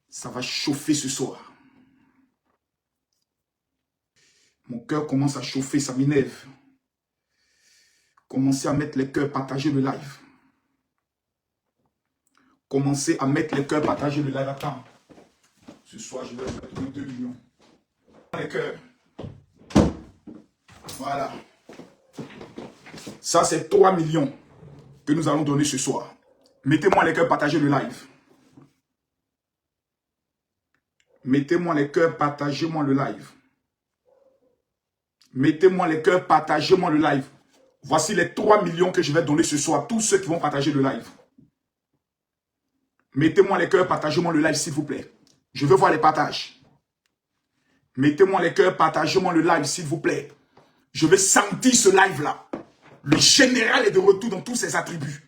Ça va chauffer ce soir. Mon cœur commence à chauffer, ça m'énerve. Commencez à mettre les cœurs, partager le live. Commencez à mettre les cœurs, partager le live. Attends. Ce soir, je vais mettre 2 millions. Les cœurs. Voilà. Ça, c'est 3 millions que nous allons donner ce soir. Mettez-moi les cœurs, partagez le live. Mettez-moi les cœurs, partagez-moi le live. Mettez-moi les cœurs, partagez-moi le live. Voici les 3 millions que je vais donner ce soir. Tous ceux qui vont partager le live. Mettez-moi les cœurs, partagez-moi le live, s'il vous plaît. Je veux voir les partages. Mettez-moi les cœurs, partagez-moi le live, s'il vous plaît. Je veux sentir ce live-là. Le général est de retour dans tous ses attributs.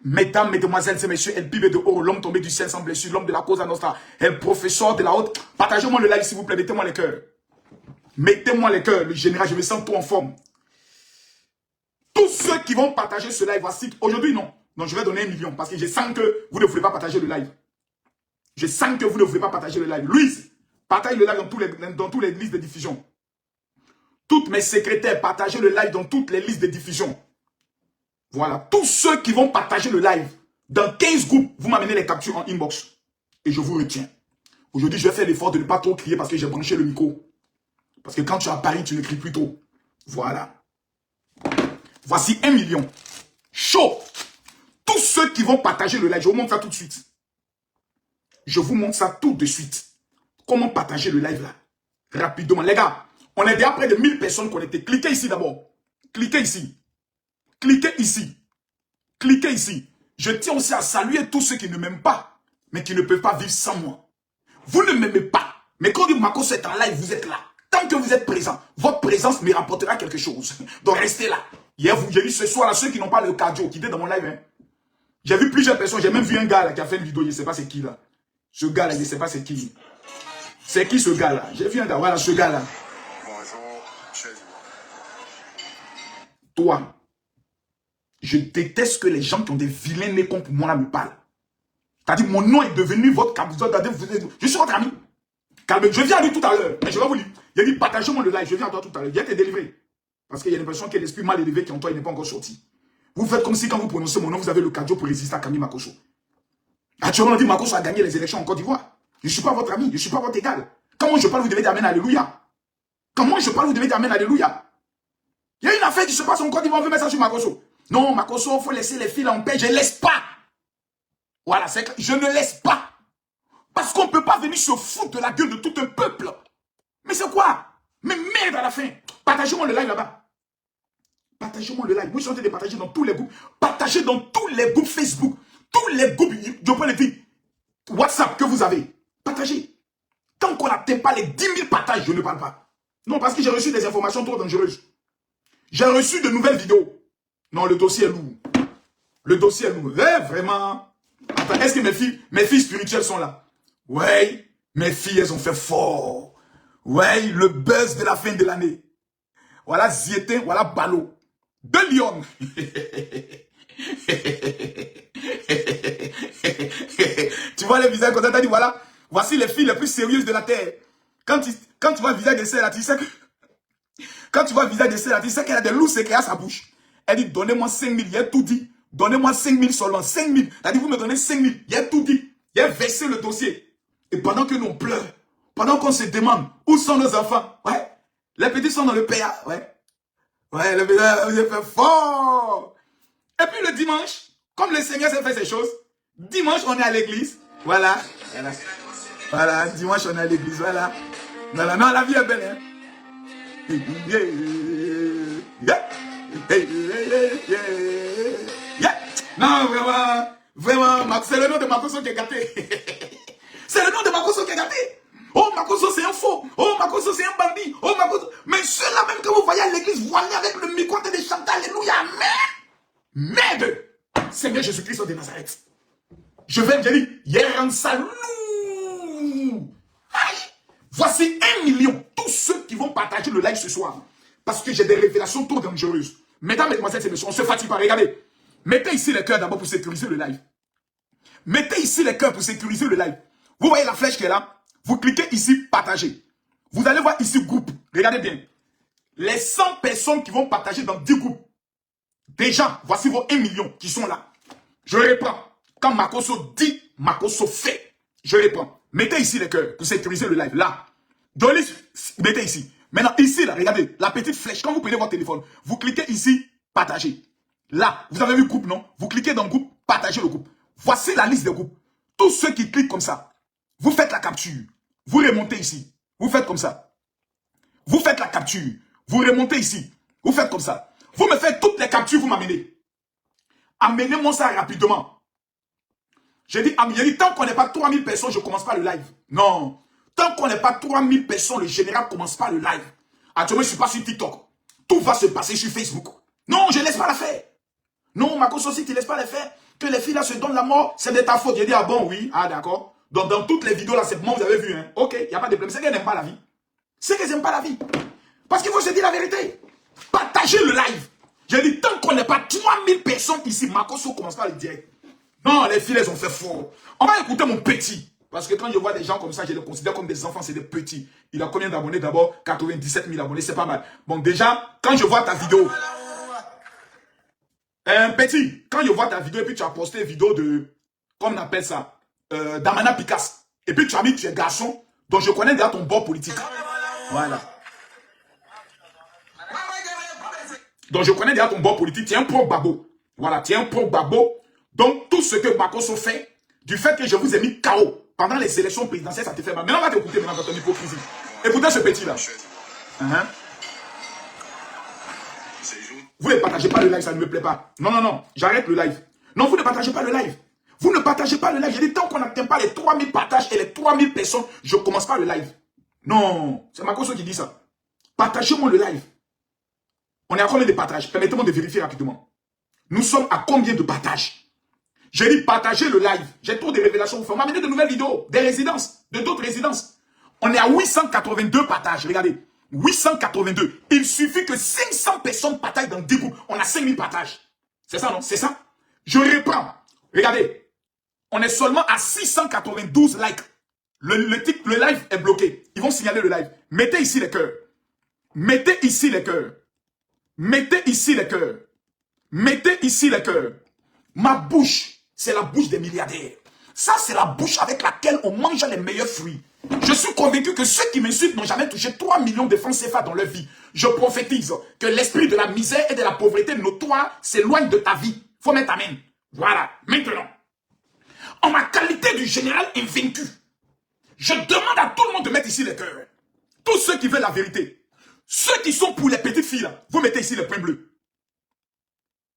Mesdames, mesdemoiselles et messieurs, El Pibe de haut, l'homme tombé du ciel sans blessure, l'homme de la cause à nostra, El professeur de la haute. Partagez-moi le live, s'il vous plaît. Mettez-moi les cœurs. Mettez-moi les cœurs. Le général, je me sens tout en forme. Tous ceux qui vont partager ce live, voici. Aujourd'hui, non. Non, je vais donner 1 million parce que je sens que vous ne voulez pas partager le live. Je sens que vous ne voulez pas partager le live. Louise, partage le live dans toutes les listes de diffusion. Toutes mes secrétaires, partagez le live dans toutes les listes de diffusion. Voilà. Tous ceux qui vont partager le live, dans 15 groupes, vous m'amenez les captures en inbox. Et je vous retiens. Aujourd'hui, je vais faire l'effort de ne pas trop crier parce que j'ai branché le micro. Parce que quand tu es à Paris, tu ne cries plus tôt. Voilà. Voici 1 million. Chaud. Tous ceux qui vont partager le live, je vous montre ça tout de suite. Je vous montre ça tout de suite. Comment partager le live là? Rapidement. Les gars, on est déjà près de 1000 personnes connectées. Cliquez ici d'abord. Cliquez ici. Cliquez ici. Cliquez ici. Je tiens aussi à saluer tous ceux qui ne m'aiment pas, mais qui ne peuvent pas vivre sans moi. Vous ne m'aimez pas. Mais quand on dit Makosso est en live, vous êtes là. Tant que vous êtes présent, votre présence me rapportera quelque chose. Donc restez là. Hier, j'ai vu ce soir là, ceux qui n'ont pas le cardio, qui étaient dans mon live. Hein. J'ai vu plusieurs personnes. J'ai même vu un gars là qui a fait une vidéo. Je ne sais pas c'est qui là. Ce gars là, je ne sais pas c'est qui. C'est qui ce gars là? J'ai vu un gars. Voilà ce gars là. Bonjour, chef. Toi, je déteste que les gens qui ont des vilains nez contre moi là me parlent. C'est-à-dire mon nom est devenu votre capitaine. Je suis votre ami. Calme, je viens à lui tout à l'heure. Mais je vais vous dire. Il a dit partagez-moi le live. Je viens à toi tout à l'heure. Viens te délivrer. Parce qu'il y a une personne qui a l'esprit mal élevé qui en toi il n'est pas encore sorti. Vous faites comme si quand vous prononcez mon nom, vous avez le cardio pour résister à Camille Makosso. Actuellement, on dit Makosso a gagné les élections en Côte d'Ivoire. Je ne suis pas votre ami, je ne suis pas votre égal. Comment je parle, vous devez dire Amen, Alléluia. Comment je parle, vous devez dire Amen, Alléluia. Il y a une affaire qui se passe en Côte d'Ivoire, on veut mettre ça sur Makosso. Non, Makosso, il faut laisser les fils en paix. Je ne laisse pas. Voilà, c'est que je ne laisse pas. Parce qu'on ne peut pas venir se foutre de la gueule de tout un peuple. Mais c'est quoi? Mais merde à la fin. Partagez-moi le live là-bas. Partagez-moi le live. Moi, je suis en train de partager dans tous les groupes. Partagez dans tous les groupes Facebook. Tous les groupes, je peux le dire, WhatsApp que vous avez. Partagez. Tant qu'on n'atteint pas les 10 000 partages, je ne parle pas. Non, parce que j'ai reçu des informations trop dangereuses. J'ai reçu de nouvelles vidéos. Non, le dossier est lourd. Le dossier est lourd. Eh, vraiment. Attends, est-ce que mes filles spirituelles sont là? Ouais, mes filles, elles ont fait fort. Ouais, le buzz de la fin de l'année. Voilà Zietin, voilà Ballot. 2 lions. Tu vois les visages quand t'as dit voilà, voici les filles les plus sérieuses de la terre. Quand tu vois le visage de celle là, tu sais que quand tu vois le visage de celle là, tu sais qu'elle a des loups secrets à sa bouche. Elle dit donnez-moi 5 000, il a tout dit. Donnez-moi 5 000 seulement, 5 000. Elle dit vous me donnez 5 000, il a tout dit. Il a versé le dossier. Et pendant que nous pleure, pendant qu'on se demande où sont nos enfants, ouais, les petits sont dans le PA, ouais. Ouais, le petits, vous avez fait fort. Et puis le dimanche, comme le Seigneur s'est fait ces choses, dimanche on est à l'église, voilà. Voilà, dimanche on est à l'église, voilà. Voilà, non, la vie est belle, hein. Non, vraiment, c'est le nom de Makosso qui est gâté. C'est le nom de Makosso qui est gâté. Oh, Makosso, c'est un faux. Oh, Makosso, c'est un bandit. Oh, Makosso. Mais ceux-là même que vous voyez à l'église, voilés avec le micro de chanter, alléluia, merde. Seigneur Jésus-Christ de Nazareth. Je vais dire, hier en salut. Voici 1 million. Tous ceux qui vont partager le live ce soir. Parce que j'ai des révélations trop dangereuses. Mesdames, mesdemoiselles et messieurs, on se fatigue pas. Regardez. Mettez ici les cœurs d'abord pour sécuriser le live. Mettez ici les cœurs pour sécuriser le live. Vous voyez la flèche qui est là? Vous cliquez ici, partager. Vous allez voir ici, groupe. Regardez bien. Les 100 personnes qui vont partager dans 10 groupes. Déjà, voici vos 1 million qui sont là. Je reprends. Quand Makosso dit, Makosso fait. Je reprends. Mettez ici les cœurs pour sécuriser le live. Là. Donnez, mettez ici. Maintenant, ici, là, regardez, la petite flèche. Quand vous prenez votre téléphone, vous cliquez ici, partager. Là, vous avez vu groupe, non? Vous cliquez dans le groupe, partagez le groupe. Voici la liste des groupes. Tous ceux qui cliquent comme ça, vous faites la capture. Vous remontez ici. Vous faites comme ça. Vous faites la capture. Vous remontez ici. Vous faites comme ça. Vous me faites toutes les captures, vous m'amenez. Amenez-moi ça rapidement. J'ai dit, tant qu'on n'est pas 3000 personnes, je ne commence pas le live. Non. Tant qu'on n'est pas 3000 personnes, le général ne commence pas le live. Actuellement, je ne suis pas sur TikTok. Tout va se passer sur Facebook. Non, je ne laisse pas la faire. Non, Makosso, si tu ne laisses pas les faire, que les filles là se donnent la mort, c'est de ta faute. J'ai dit, ah bon, oui, ah d'accord. Donc dans toutes les vidéos là, c'est moi, vous avez vu, hein. Ok, il n'y a pas de problème. C'est qu'elles n'aiment pas la vie. C'est qu'elles n'aiment pas la vie. Parce qu'il faut se dire la vérité. Partagez le live. J'ai dit, tant qu'on n'est pas 3000 personnes ici, Makosso commence pas le direct. Non, les filles, elles ont fait fort. On va écouter mon petit. Parce que quand je vois des gens comme ça, je les considère comme des enfants, c'est des petits. Il a combien d'abonnés d'abord? 97 000 abonnés, c'est pas mal. Bon, déjà, quand je vois ta vidéo... petit, quand je vois ta vidéo et puis tu as posté une vidéo de... Comment on appelle ça? Damana Picasso. Et puis tu as mis que tu es garçon, donc je connais déjà ton bord politique. Voilà. Donc je connais déjà ton bord politique. Tu es un pro-babo. Voilà, tu es un pro-babo. Donc tout ce que Makosso fait, du fait que je vous ai mis KO pendant les élections présidentielles, ça te fait mal. Maintenant, on va t'écouter maintenant dans ton hypocrisie. Écoutez ce petit-là. Vous ne partagez pas le live, ça ne me plaît pas. Non, non, non, j'arrête le live. Non, vous ne partagez pas le live. Vous ne partagez pas le live. J'ai dit, tant qu'on n'atteint pas les 3000 partages et les 3000 personnes, je ne commence pas le live. Non, c'est Makosso qui dit ça. Partagez-moi le live. On est à combien de partages? Permettez-moi de vérifier rapidement. Nous sommes à combien de partages? J'ai dit partagez le live. J'ai trop de révélations. Vous faites m'amener de nouvelles vidéos, des résidences, de d'autres résidences. On est à 882 partages. Regardez. 882. Il suffit que 500 personnes partagent dans 10 groupes. On a 5000 partages. C'est ça, non? C'est ça? Je reprends. Regardez. On est seulement à 692 likes. Le live est bloqué. Ils vont signaler le live. Mettez ici les cœurs. Mettez ici les cœurs. Mettez ici les cœurs. Mettez ici les cœurs. Ma bouche, c'est la bouche des milliardaires. Ça, c'est la bouche avec laquelle on mange les meilleurs fruits. Je suis convaincu que ceux qui m'insultent n'ont jamais touché 3 millions de francs CFA dans leur vie. Je prophétise que l'esprit de la misère et de la pauvreté notoire s'éloigne de ta vie. Faut mettre amen. Voilà. Maintenant, en ma qualité du général invaincu, je demande à tout le monde de mettre ici les cœurs. Tous ceux qui veulent la vérité. Ceux qui sont pour les petites filles, là, vous mettez ici les points bleus.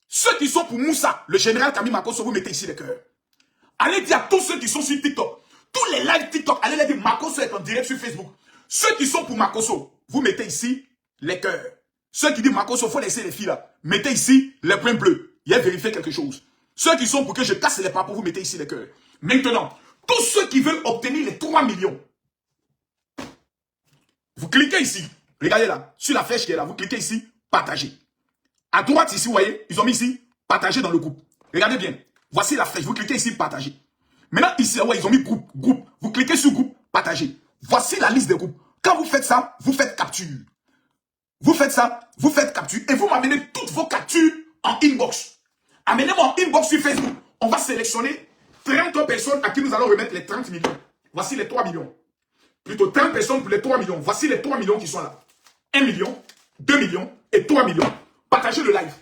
Ceux qui sont pour Moussa, le général Kami Makosso, vous mettez ici les cœurs. Allez dire à tous ceux qui sont sur TikTok, tous les lives TikTok, allez leur dire Makosso est en direct sur Facebook. Ceux qui sont pour Makosso, vous mettez ici les cœurs. Ceux qui disent Makosso, il faut laisser les filles là, mettez ici les points bleus. Il y a vérifié quelque chose. Ceux qui sont pour que je casse les papos, vous mettez ici les cœurs. Maintenant, tous ceux qui veulent obtenir les 3 millions, vous cliquez ici. Regardez là, sur la flèche qui est là, vous cliquez ici, partagez. À droite ici, vous voyez, ils ont mis ici, partager dans le groupe. Regardez bien. Voici la flèche. Vous cliquez ici, partager. Maintenant, ici, ouais, ils ont mis groupe, groupe. Vous cliquez sur groupe, partager. Voici la liste des groupes. Quand vous faites ça, vous faites capture. Vous faites ça, vous faites capture. Et vous m'amenez toutes vos captures en inbox. Amenez-moi en inbox sur Facebook. On va sélectionner 30 personnes à qui nous allons remettre les 30 millions. Voici les 3 millions. Plutôt 30 personnes pour les 3 millions. Voici les 3 millions qui sont là. 1 million, 2 millions et 3 millions. Partagez le live.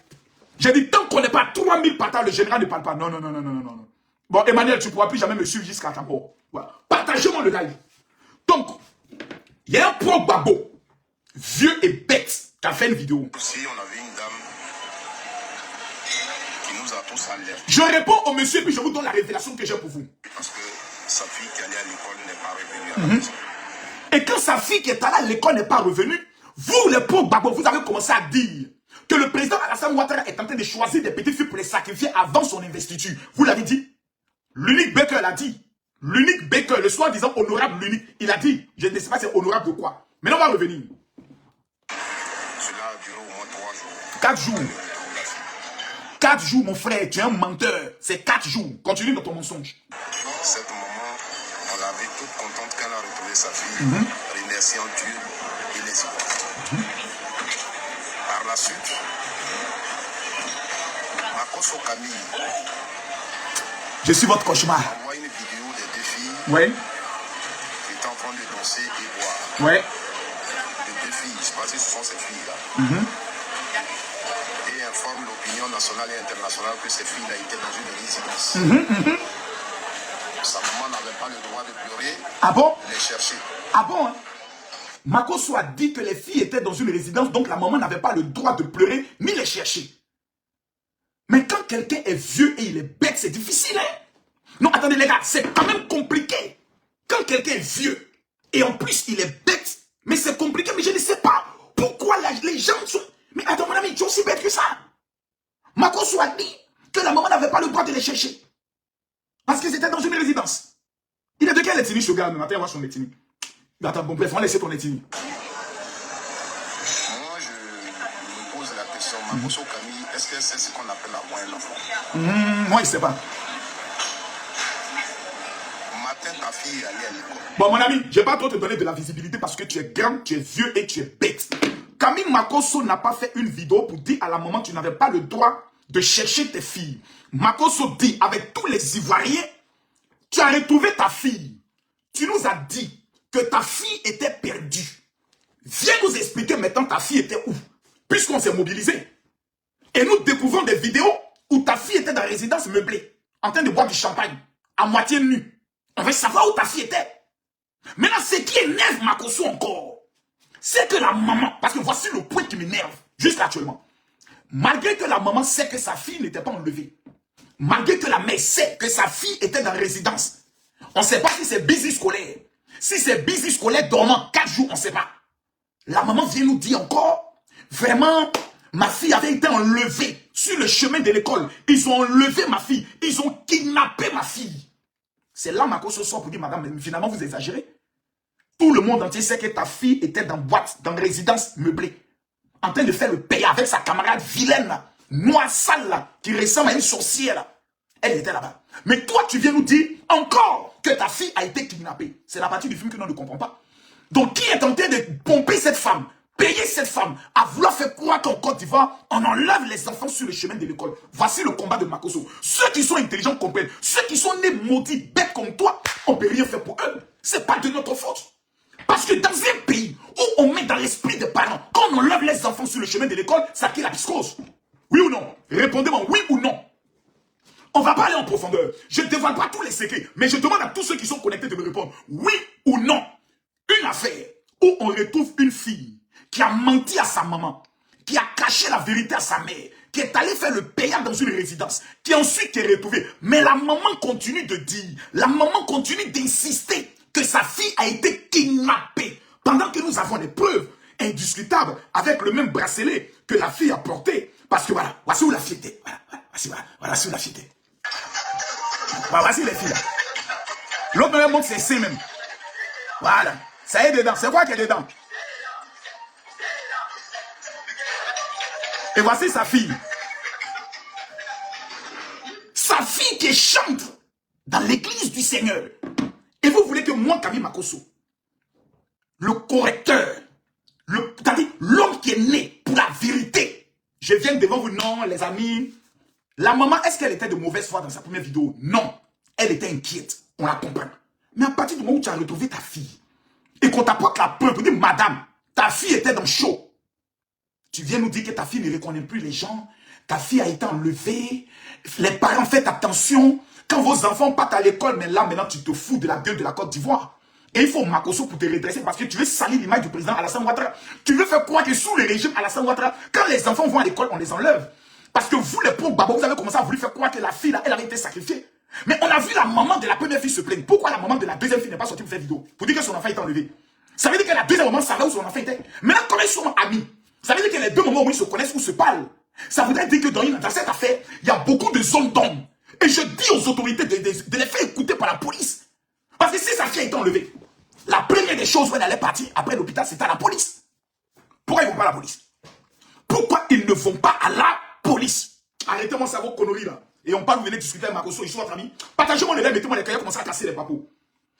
J'ai dit, tant qu'on n'est pas 3000 partages, le général ne parle pas. Non, non, non, non, non, non, non. Bon, Emmanuel, tu ne pourras plus jamais me suivre jusqu'à ta mort. Voilà. Partagez-moi le live. Donc, il y a un pro-babo, vieux et bête, qui a fait une vidéo. Aussi, on avait une dame qui nous a tous alertés. Je réponds au monsieur et puis je vous donne la révélation que j'ai pour vous. Parce que sa fille qui allait à l'école n'est pas revenue à la maison. Et quand sa fille qui est allée à l'école n'est pas revenue, vous, les pro-babo, vous avez commencé à dire que le président Alassane Ouattara est en train de choisir des petites filles pour les sacrifier avant son investiture. Vous l'avez dit. L'unique Baker l'a dit. L'unique Baker, le soi-disant honorable, l'unique, il a dit. Je ne sais pas c'est honorable de quoi. Maintenant, on va revenir. Cela a duré au moins 3 jours. 4 jours. 4 jours, mon frère, tu es un menteur. C'est 4 jours. Continue dans ton mensonge. Cette maman, on l'avait toute contente quand elle a retrouvé sa fille, remerciant Dieu et les Ivoiriens. Par la suite, Makoso Camille Je suis votre cauchemar. envoie une vidéo des deux filles Ouais. qui étaient en train de danser et boire. Ouais. Les deux filles, je pense que ce sont ces filles-là. Et informe l'opinion nationale et internationale que ces filles-là étaient dans une résidence. Sa maman n'avait pas le droit de pleurer, Ah bon? les chercher. Ah bon, hein? Makoso a dit que les filles étaient dans une résidence, donc la maman n'avait pas le droit de pleurer ni les chercher. Mais quand quelqu'un est vieux et il est bête, c'est difficile, hein? Non, attendez les gars, c'est quand même compliqué. Quand quelqu'un est vieux et en plus il est bête, mais c'est compliqué, mais je ne sais pas pourquoi les gens sont... Mais attends mon ami, tu es aussi bête que ça. Makoso a dit que la maman n'avait pas le droit de les chercher. Parce qu'ils étaient dans une résidence. Il est de quelle ethnie ce gars? Attends, voir son ethnie. Attends, bon bref, on va laisser ton ethnie. Moi, je me pose la question, Makoso Camille, est-ce que c'est ce qu'on appelle la moyenne enfant? Moi, il ne sait pas. Matin, ta fille est allée à l'école. Bon, mon ami, je ne vais pas trop te donner de la visibilité parce que tu es grand, tu es vieux et tu es bête. Camille Makoso n'a pas fait une vidéo pour dire à la maman tu n'avais pas le droit de chercher tes filles. Makoso dit avec tous les Ivoiriens, tu as retrouvé ta fille. Tu nous as dit que ta fille était perdue. Viens nous expliquer maintenant ta fille était où, puisqu'on s'est mobilisé. Et nous découvrons des vidéos où ta fille était dans la résidence meublée, en train de boire du champagne, à moitié nue. On veut savoir où ta fille était. Maintenant, ce qui énerve Makoso encore, c'est que la maman, parce que voici le point qui m'énerve, juste actuellement. Malgré que la maman sait que sa fille n'était pas enlevée, malgré que la mère sait que sa fille était dans la résidence, on ne sait pas si c'est busy scolaire. Si c'est busy scolaire dormant 4 jours, on ne sait pas. La maman vient nous dire encore, vraiment, ma fille avait été enlevée sur le chemin de l'école. Ils ont enlevé ma fille. Ils ont kidnappé ma fille. C'est là Makoso sort pour dire, madame, mais finalement vous exagérez. Tout le monde entier sait que ta fille était dans boîte, dans résidence meublée, en train de faire le paye avec sa camarade vilaine, là, noire, sale, là, qui ressemble à une sorcière. Là. Elle était là-bas. Mais toi, tu viens nous dire encore que ta fille a été kidnappée. C'est la partie du film que l'on ne comprend pas. Donc, qui est en train de pomper cette femme, payer cette femme, à vouloir faire croire qu'en Côte d'Ivoire, on enlève les enfants sur le chemin de l'école. Voici le combat de Makoso. Ceux qui sont intelligents comprennent. Ceux qui sont nés maudits, bêtes comme toi, on ne peut rien faire pour eux. C'est pas de notre faute. Parce que dans un pays où on met dans l'esprit des parents, quand on enlève les enfants sur le chemin de l'école, ça crée la psychose. Oui ou non? Répondez-moi oui ou non. On ne va pas aller en profondeur. Je ne dévoile pas tous les secrets, mais je demande à tous ceux qui sont connectés de me répondre oui ou non. Une affaire où on retrouve une fille qui a menti à sa maman, qui a caché la vérité à sa mère, qui est allée faire le payant dans une résidence, qui ensuite est retrouvée. Mais la maman continue de dire, la maman continue d'insister que sa fille a été kidnappée. Pendant que nous avons des preuves indiscutables avec le même bracelet que la fille a porté. Parce que voilà, voici où la fille était. Voici où la fille était. Voilà, voici les filles là. L'autre même montre ses seins même. Voilà. Ça y est dedans. C'est quoi qui est dedans? Et voici sa fille. Sa fille qui chante dans l'église du Seigneur. Et vous voulez que moi, Camille Makoso, le correcteur, c'est-à-dire l'homme qui est né pour la vérité, je viens devant vous, non, les amis. La maman, est-ce qu'elle était de mauvaise foi dans sa première vidéo? Non. Elle était inquiète. On la comprend. Mais à partir du moment où tu as retrouvé ta fille, et qu'on t'apporte la preuve pour dire, madame, ta fille était dans le show. Tu viens nous dire que ta fille ne reconnaît plus les gens, ta fille a été enlevée, les parents, faites attention. Quand vos enfants partent à l'école, mais là, maintenant, tu te fous de la gueule de la Côte d'Ivoire. Et il faut Makoso pour te redresser parce que tu veux salir l'image du président Alassane Ouattara. Tu veux faire croire que sous le régime Alassane Ouattara, quand les enfants vont à l'école, on les enlève. Parce que vous, les pauvres babos, vous avez commencé à vouloir faire croire que la fille, là, elle avait été sacrifiée. Mais on a vu la maman de la première fille se plaindre. Pourquoi la maman de la deuxième fille n'est pas sortie pour faire vidéo? Pour dire que son enfant était enlevé. Ça veut dire que la deuxième maman savait où son enfant était. Maintenant, comme ils sont amis, ça veut dire que les deux mamans où ils se connaissent, où ils se parlent. Ça voudrait dire que dans cette affaire, il y a beaucoup de zones d'ombre. Et je dis aux autorités de les faire écouter par la police. Parce que si sa fille a été enlevée, la première des choses où elle allait partir après l'hôpital, c'était à la police. Pourquoi ils ne vont pas à la police? Pourquoi ils ne vont pas à la police? Arrêtez mon cerveau connerie là. Et on parle, vous venez discuter avec Makoso, ils sont votre ami. Partagez-moi les liens, mettez-moi les cahiers, commencez à casser les papos.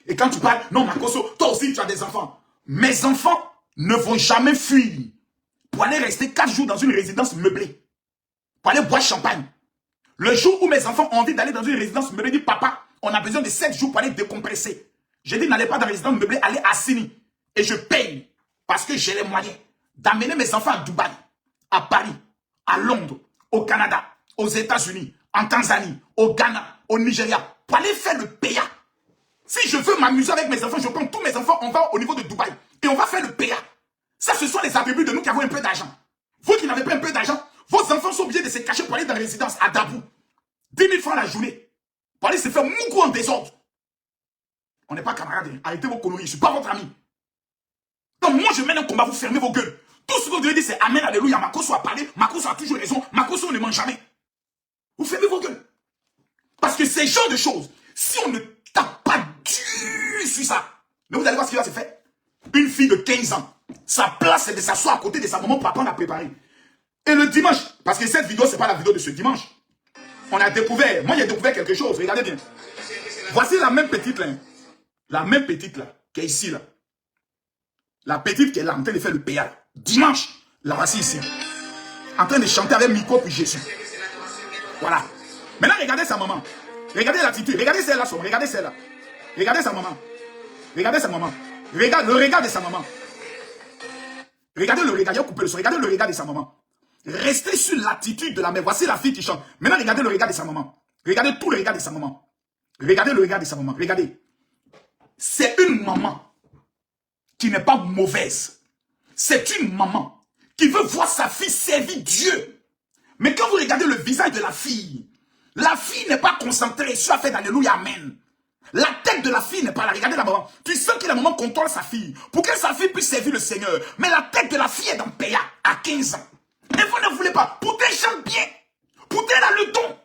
Et quand tu parles, non, Makoso, toi aussi, tu as des enfants. Mes enfants ne vont jamais fuir pour aller rester 4 jours dans une résidence meublée. Pour aller boire champagne. Le jour où mes enfants ont envie d'aller dans une résidence meublée, disent, papa, on a besoin de 7 jours pour aller décompresser. J'ai dit, n'allez pas dans la résidence meublée, allez à Sini. Et je paye, parce que j'ai les moyens d'amener mes enfants à Dubaï, à Paris, à Londres, au Canada, aux États-Unis, en Tanzanie, au Ghana, au Nigeria, pour aller faire le PA. Si je veux m'amuser avec mes enfants, je prends tous mes enfants, on va au niveau de Dubaï. Et on va faire le PA. Ça, ce sont les attributs de nous qui avons un peu d'argent. Vous qui n'avez pas un peu d'argent, vos enfants sont obligés de se cacher pour aller dans la résidence à Dabou. 10 000 francs la journée. Pour aller se faire moukou en désordre. On n'est pas camarades. Arrêtez vos conneries. Je ne suis pas votre ami. Donc moi, je mène un combat, vous fermez vos gueules. Tout ce que vous devez dire, c'est Amen, Alléluia. Makoso a parlé. Makoso a toujours raison. Makoso ne ment jamais. Vous fermez vos gueules. Parce que ces genres de choses, si on ne tape pas dur sur ça, mais vous allez voir ce qui va se faire. Une fille de 15 ans, sa place, c'est de s'asseoir à côté de sa maman pour apprendre à préparer. Et le dimanche, parce que cette vidéo, ce n'est pas la vidéo de ce dimanche. On a découvert, moi j'ai découvert quelque chose, regardez bien. Voici la même petite là. La même petite là, qui est ici là. La petite qui est là, en train de faire le PA. Dimanche, la voici ici. En train de chanter avec Miko puis Jésus. Voilà. Maintenant, regardez sa maman. Regardez l'attitude. Regardez celle-là, regardez celle-là. Regardez sa maman. Regardez sa maman. Regarde le regard de sa maman. Regardez le regard, il a coupé le son. Regardez le regard de sa maman. Restez sur l'attitude de la mère. Voici la fille qui chante. Maintenant, regardez le regard de sa maman. Regardez tout le regard de sa maman. Regardez le regard de sa maman. Regardez. C'est une maman qui n'est pas mauvaise. C'est une maman qui veut voir sa fille servir Dieu. Mais quand vous regardez le visage de la fille n'est pas concentrée sur la fête d'Alléluia, Amen. La tête de la fille n'est pas là. Regardez la maman. Tu sens que la maman contrôle sa fille pour que sa fille puisse servir le Seigneur. Mais la tête de la fille est dans Péa à 15 ans. Et vous ne voulez pas. Pour tes chante bien. Pour tes là le don.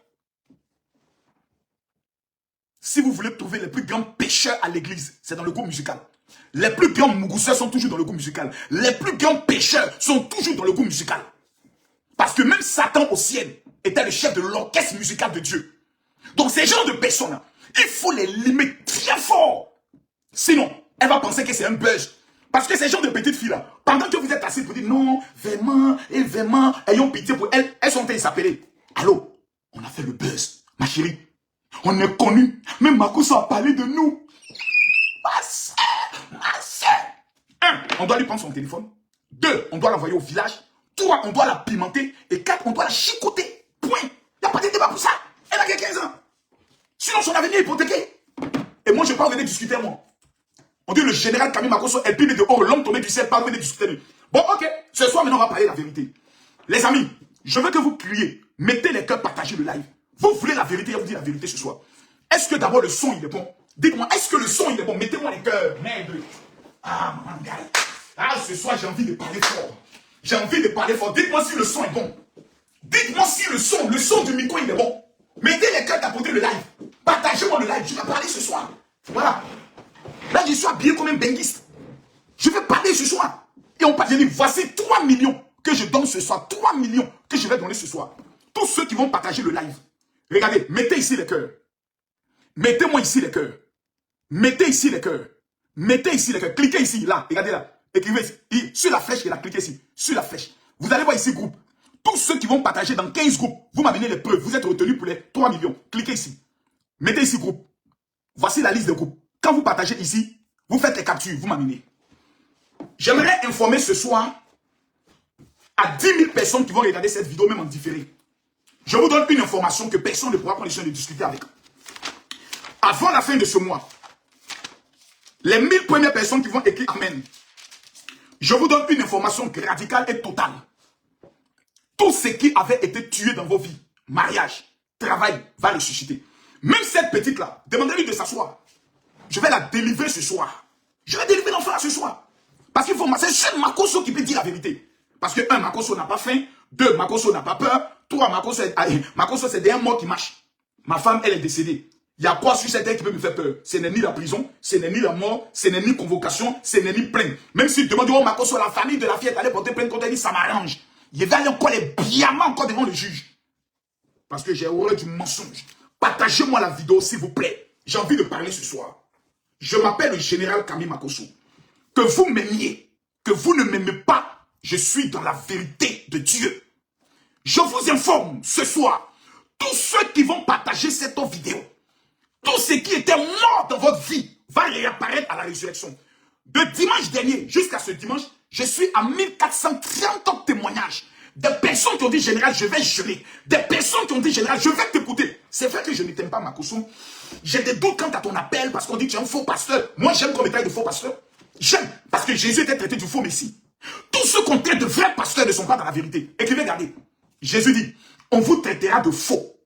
Si vous voulez trouver les plus grands pécheurs à l'église, c'est dans le groupe musical. Les plus grands mougousseurs sont toujours dans le groupe musical. Les plus grands pécheurs sont toujours dans le groupe musical. Parce que même Satan au ciel était le chef de l'orchestre musical de Dieu. Donc ces genres de personnes-là, il faut les limiter très fort. Sinon, elle va penser que c'est un buzz. Parce que ces gens de petites filles-là, pendant que vous êtes assis, vous dites non, vraiment, et vraiment, ayons pitié pour elles. Elles sont en train de s'appeler. Allô, on a fait le buzz, ma chérie. On est connus. Même Makoso a parlé de nous. Ma soeur, ma soeur. 1, on doit lui prendre son téléphone. 2, on doit l'envoyer au village. 3, on doit la pimenter. Et 4, on doit la chicoter. Point. Il n'y a pas de débat pour ça. Elle a que 15 ans. Sinon, son avenir est hypothéqué. Et moi, je ne vais pas venir discuter, moi. On dit le général Camille Makoso est pile de haut, l'homme tombé du ciel, pas venir discuter. Bon, ok. Ce soir, maintenant, on va parler la vérité. Les amis, je veux que vous criez. Mettez les cœurs, partagez le live. Vous voulez la vérité, je vous dis la vérité ce soir. Est-ce que d'abord le son, il est bon? Dites-moi, est-ce que le son, il est bon? Mettez-moi les cœurs. Merde. Ah, maman, gars. Ah, ce soir, j'ai envie de parler fort. J'ai envie de parler fort. Dites-moi si le son est bon. Dites-moi si le son du micro, il est bon. Mettez les cœurs, d'apporter le live. Partagez-moi le live. Je vais parler ce soir. Voilà. Là, je suis habillé comme un benguiste. Je vais parler ce soir. Et on parle, je dis, voici 3 millions que je donne ce soir. 3 millions que je vais donner ce soir. Tous ceux qui vont partager le live. Regardez, mettez ici les cœurs. Mettez-moi ici les cœurs. Mettez ici les cœurs. Mettez ici les cœurs. Cliquez ici, là. Regardez là. Écrivez ici. Sur la flèche, il a cliqué ici. Sur la flèche. Vous allez voir ici, groupe. Tous ceux qui vont partager dans 15 groupes, vous m'amenez les preuves. Vous êtes retenus pour les 3 millions. Cliquez ici. Mettez ici, groupe. Voici la liste de groupes. Quand vous partagez ici, vous faites les captures. Vous m'amenez. J'aimerais informer ce soir à 10 000 personnes qui vont regarder cette vidéo, même en différé. Je vous donne une information que personne ne pourra prendre le temps de discuter avec. Avant la fin de ce mois, les 1000 premières personnes qui vont écrire Amen, je vous donne une information radicale et totale. Tout ce qui avait été tué dans vos vies, mariage, travail, va ressusciter. Même cette petite-là, demandez-lui de s'asseoir. Je vais la délivrer ce soir. Je vais délivrer l'enfant ce soir. Parce qu'il faut, c'est seul Makoso qui peut dire la vérité. Parce que 1, Makoso n'a pas faim. 2, Makoso n'a pas peur. 3, Makoso c'est un mort qui marche. Ma femme, elle est décédée. Il y a quoi sur cette terre qui peut me faire peur? Ce n'est ni la prison, ce n'est ni la mort, ce n'est ni convocation, ce n'est ni plainte. Même si demande au Makoso, la famille de la fille est allée porter plainte contre elle, dit ça m'arrange. Il va aller encore les biamants encore devant le juge. Parce que j'ai horreur du mensonge. Partagez-moi la vidéo, s'il vous plaît. J'ai envie de parler ce soir. Je m'appelle le général Kami Makosso. Que vous m'aimiez, que vous ne m'aimez pas, je suis dans la vérité de Dieu. Je vous informe ce soir, tous ceux qui vont partager cette vidéo, tout ce qui était mort dans votre vie va réapparaître à la résurrection. De dimanche dernier jusqu'à ce dimanche, je suis à 1430 témoignages. Des personnes qui ont dit, général, je vais jurer. Des personnes qui ont dit, général, je vais t'écouter. C'est vrai que je ne t'aime pas, Makosso. J'ai des doutes quant à ton appel parce qu'on dit que tu es un faux pasteur. Moi, j'aime qu'on me traite de faux pasteur. J'aime parce que Jésus était traité du faux messie. Tous ceux qu'on traite de vrais pasteurs ne sont pas dans la vérité. Écrivez, regardez. Jésus dit, on vous traitera de faux.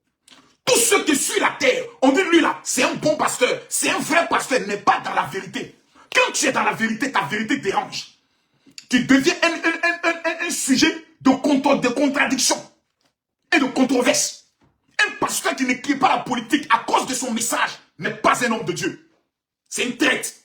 Tous ceux qui suivent la terre, on dit, lui là, c'est un bon pasteur. C'est un vrai pasteur, n'est pas dans la vérité. Quand tu es dans la vérité, ta vérité dérange. Tu deviens un sujet de contradiction et de controverse. Un pasteur qui n'écrit pas la politique à cause de son message n'est pas un homme de Dieu. C'est une traite.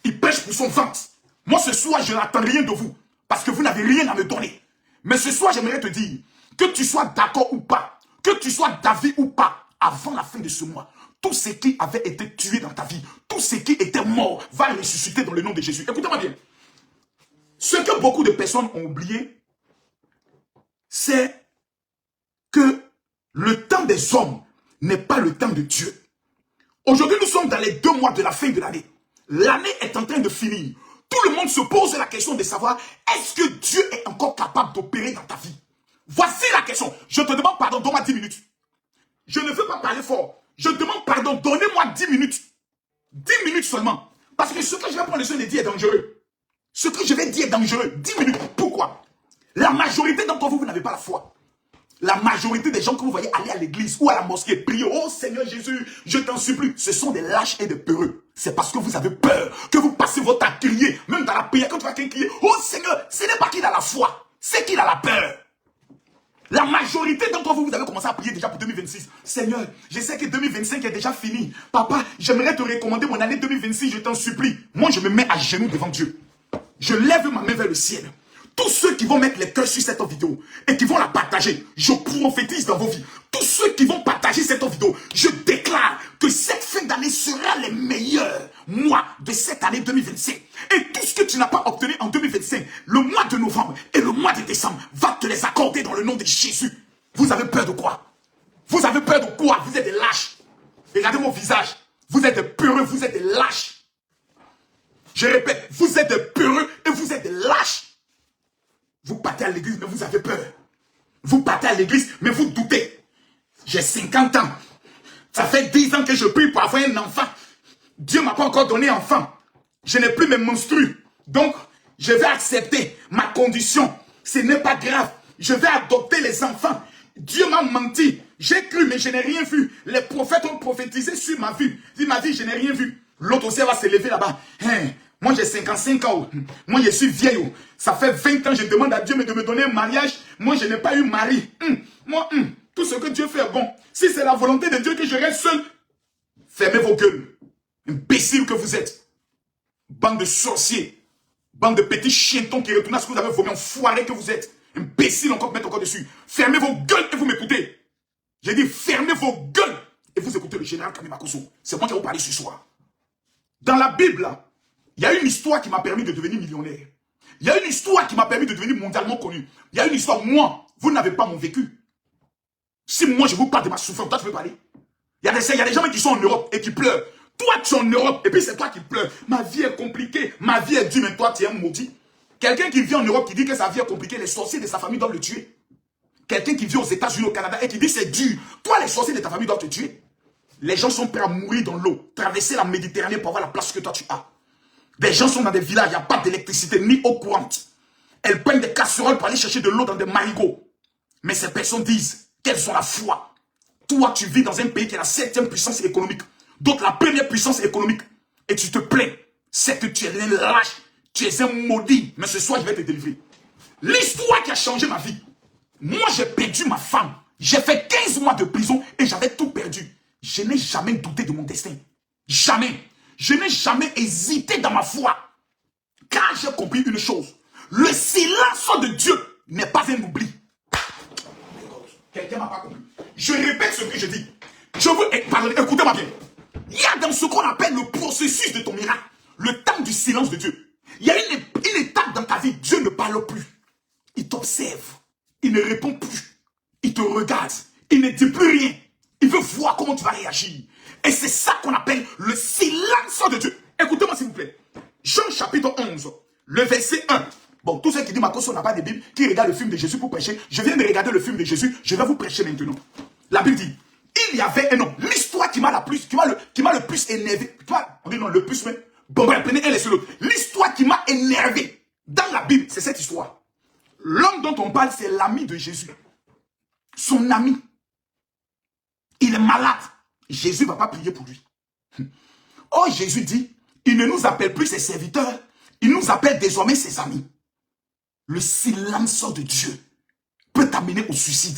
Il pêche pour son ventre. Moi, ce soir, je n'attends rien de vous parce que vous n'avez rien à me donner. Mais ce soir, j'aimerais te dire que tu sois d'accord ou pas, que tu sois d'avis ou pas, avant la fin de ce mois, tout ce qui avait été tué dans ta vie, tout ce qui était mort, va ressusciter dans le nom de Jésus. Écoutez-moi bien. Ce que beaucoup de personnes ont oublié, c'est que le temps des hommes n'est pas le temps de Dieu. Aujourd'hui, nous sommes dans les 2 mois de la fin de l'année. L'année est en train de finir. Tout le monde se pose la question de savoir, est-ce que Dieu est encore capable d'opérer dans ta vie? Voici la question. Je te demande pardon, donne-moi 10 minutes. Je ne veux pas parler fort. Je demande pardon, donnez-moi 10 minutes. 10 minutes seulement. Parce que ce que je vais prendre le soin de dire est dangereux. Ce que je vais dire est dangereux. 10 minutes. Pourquoi? La majorité d'entre vous, vous n'avez pas la foi. La majorité des gens que vous voyez aller à l'église ou à la mosquée prier, oh Seigneur Jésus, je t'en supplie, ce sont des lâches et des peureux. C'est parce que vous avez peur que vous passez votre temps à crier, même dans la prière, quand tu vas crier, oh Seigneur, ce n'est pas qu'il a la foi, c'est qu'il a la peur. La majorité d'entre vous, vous avez commencé à prier déjà pour 2026. Seigneur, je sais que 2025 est déjà fini. Papa, j'aimerais te recommander mon année 2026, je t'en supplie. Moi, je me mets à genoux devant Dieu. Je lève ma main vers le ciel. Tous ceux qui vont mettre les cœurs sur cette vidéo et qui vont la partager, je prophétise dans vos vies. Tous ceux qui vont partager cette vidéo, je déclare que cette fin d'année sera les meilleurs mois de cette année 2025. Et tout ce que tu n'as pas obtenu en 2025, le mois de novembre et le mois de décembre, va te les accorder dans le nom de Jésus. Vous avez peur de quoi? Vous avez peur de quoi? Vous êtes des lâches. Regardez mon visage. Vous êtes des peureux, vous êtes des lâches. Je répète, vous êtes des peureux et vous êtes des lâches. Vous partez à l'église, mais vous avez peur. Vous partez à l'église, mais vous doutez. J'ai 50 ans. Ça fait 10 ans que je prie pour avoir un enfant. Dieu ne m'a pas encore donné enfant. Je n'ai plus mes menstrues. Donc, je vais accepter ma condition. Ce n'est pas grave. Je vais adopter les enfants. Dieu m'a menti. J'ai cru, mais je n'ai rien vu. Les prophètes ont prophétisé sur ma vie. Sur ma vie, je n'ai rien vu. L'autre aussi va se lever là-bas. Hein? Moi, j'ai 55 ans. Moi, je suis vieille. Ça fait 20 ans, je demande à Dieu de me donner un mariage. Moi, je n'ai pas eu mari. Moi, tout ce que Dieu fait est bon. Si c'est la volonté de Dieu que je reste seul, fermez vos gueules. Imbéciles que vous êtes. Bande de sorciers. Bande de petits chientons qui retournent à ce que vous avez vomi. Enfoirés que vous êtes. Imbéciles encore, mettre encore dessus. Fermez vos gueules et vous m'écoutez. J'ai dit, fermez vos gueules et vous écoutez le général Kami Makosso. C'est moi qui vais vous parler ce soir. Dans la Bible, là, il y a une histoire qui m'a permis de devenir millionnaire. Il y a une histoire qui m'a permis de devenir mondialement connu. Il y a une histoire, moi, vous n'avez pas mon vécu. Si moi je vous parle de ma souffrance, toi tu veux parler. Il y a des gens qui sont en Europe et qui pleurent. Toi tu es en Europe et puis c'est toi qui pleures. Ma vie est compliquée, ma vie est dure, mais toi tu es un maudit. Quelqu'un qui vit en Europe qui dit que sa vie est compliquée, les sorciers de sa famille doivent le tuer. Quelqu'un qui vit aux États-Unis, au Canada et qui dit c'est dur. Toi les sorciers de ta famille doivent te tuer. Les gens sont prêts à mourir dans l'eau, traverser la Méditerranée pour avoir la place que toi tu as. Des gens sont dans des villages, il n'y a pas d'électricité ni eau courante. Elles prennent des casseroles pour aller chercher de l'eau dans des marigots. Mais ces personnes disent qu'elles ont la foi. Toi, tu vis dans un pays qui est la 7e puissance économique. D'autres, la première puissance économique. Et tu te plains. C'est que tu es un lâche. Tu es un maudit. Mais ce soir, je vais te délivrer. L'histoire qui a changé ma vie. Moi, j'ai perdu ma femme. J'ai fait 15 mois de prison et j'avais tout perdu. Je n'ai jamais douté de mon destin. Jamais. Je n'ai jamais hésité dans ma foi. Car j'ai compris une chose. Le silence de Dieu n'est pas un oubli. Quelqu'un m'a pas compris. Je répète ce que je dis. Je veux... Pardon, écoutez-moi bien. Il y a dans ce qu'on appelle le processus de ton miracle, le temps du silence de Dieu. Il y a une étape dans ta vie, Dieu ne parle plus. Il t'observe, il ne répond plus, il te regarde, il ne dit plus rien. Il veut voir comment tu vas réagir. Et c'est ça qu'on appelle le silence de Dieu. Écoutez-moi s'il vous plaît. Jean chapitre 11, le verset 1. Bon, tous ceux qui disent Marcos, on n'a pas de Bible, qui regardent le film de Jésus pour prêcher, je viens de regarder le film de Jésus, je vais vous prêcher maintenant. La Bible dit, il y avait un homme, l'histoire qui m'a le plus énervé, on dit non, le plus même, bon, prenez un et l'autre. L'histoire qui m'a énervé dans la Bible, c'est cette histoire. L'homme dont on parle, c'est l'ami de Jésus. Son ami. Il est malade. Jésus ne va pas prier pour lui. Oh, Jésus dit, il ne nous appelle plus ses serviteurs, il nous appelle désormais ses amis. Le silence de Dieu peut t'amener au suicide.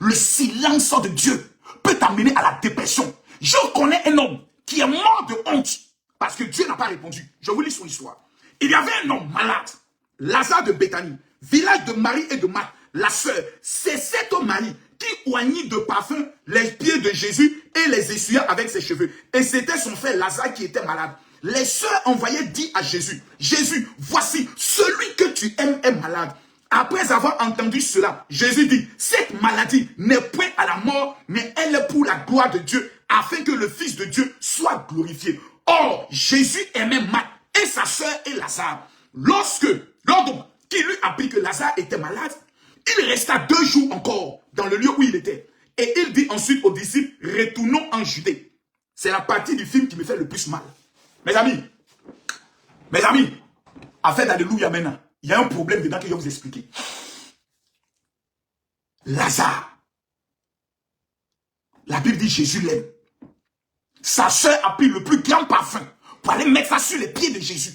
Le silence de Dieu peut t'amener à la dépression. Je connais un homme qui est mort de honte parce que Dieu n'a pas répondu. Je vous lis son histoire. Il y avait un homme malade, Lazare de Béthanie, village de Marie et de Marthe, la sœur. C'est cet homme Marie qui oignit de parfum les pieds de Jésus et les essuya avec ses cheveux. Et c'était son frère Lazare qui était malade. Les sœurs envoyaient dire à Jésus, Jésus, voici, celui que tu aimes est malade. Après avoir entendu cela, Jésus dit, cette maladie n'est point à la mort, mais elle est pour la gloire de Dieu, afin que le Fils de Dieu soit glorifié. Or, Jésus aimait Marthe et sa sœur et Lazare. Lors donc, qui lui apprit que Lazare était malade, il resta 2 jours encore dans le lieu où il était. Et il dit ensuite aux disciples, retournons en Judée. C'est la partie du film qui me fait le plus mal. Mes amis, afin d'alléluia maintenant, il y a un problème dedans que je vais vous expliquer. Lazare, la Bible dit Jésus l'aime. Sa sœur a pris le plus grand parfum pour aller mettre ça sur les pieds de Jésus.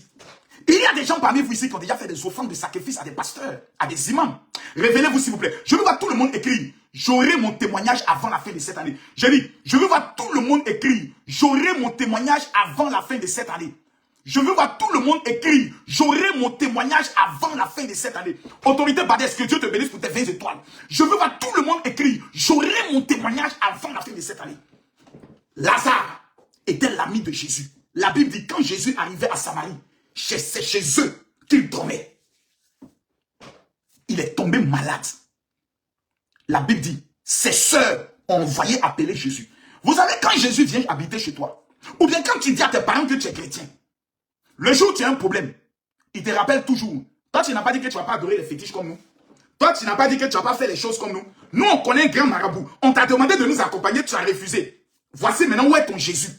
Il y a des gens parmi vous ici qui ont déjà fait des offrandes de sacrifice à des pasteurs, à des imams. Révélez-vous s'il vous plaît. Je veux voir tout le monde écrire. J'aurai mon témoignage avant la fin de cette année. J'ai dit, je veux voir tout le monde écrire. J'aurai mon témoignage avant la fin de cette année. Je veux voir tout le monde écrire. J'aurai mon témoignage avant la fin de cette année. Autorité Badès, que Dieu te bénisse pour tes 20 étoiles. Je veux voir tout le monde écrire. J'aurai mon témoignage avant la fin de cette année. Lazare était l'ami de Jésus. La Bible dit, quand Jésus arrivait à Samarie, c'est chez eux qu'il dormait. Il est tombé malade. La Bible dit, ses sœurs ont envoyé appeler Jésus. Vous savez, quand Jésus vient habiter chez toi, ou bien quand tu dis à tes parents que tu es chrétien, le jour où tu as un problème, il te rappelle toujours. Toi, tu n'as pas dit que tu ne vas pas adorer les fétiches comme nous. Toi, tu n'as pas dit que tu ne vas pas faire les choses comme nous. Nous, on connaît un grand marabout. On t'a demandé de nous accompagner, tu as refusé. Voici maintenant où est ton Jésus.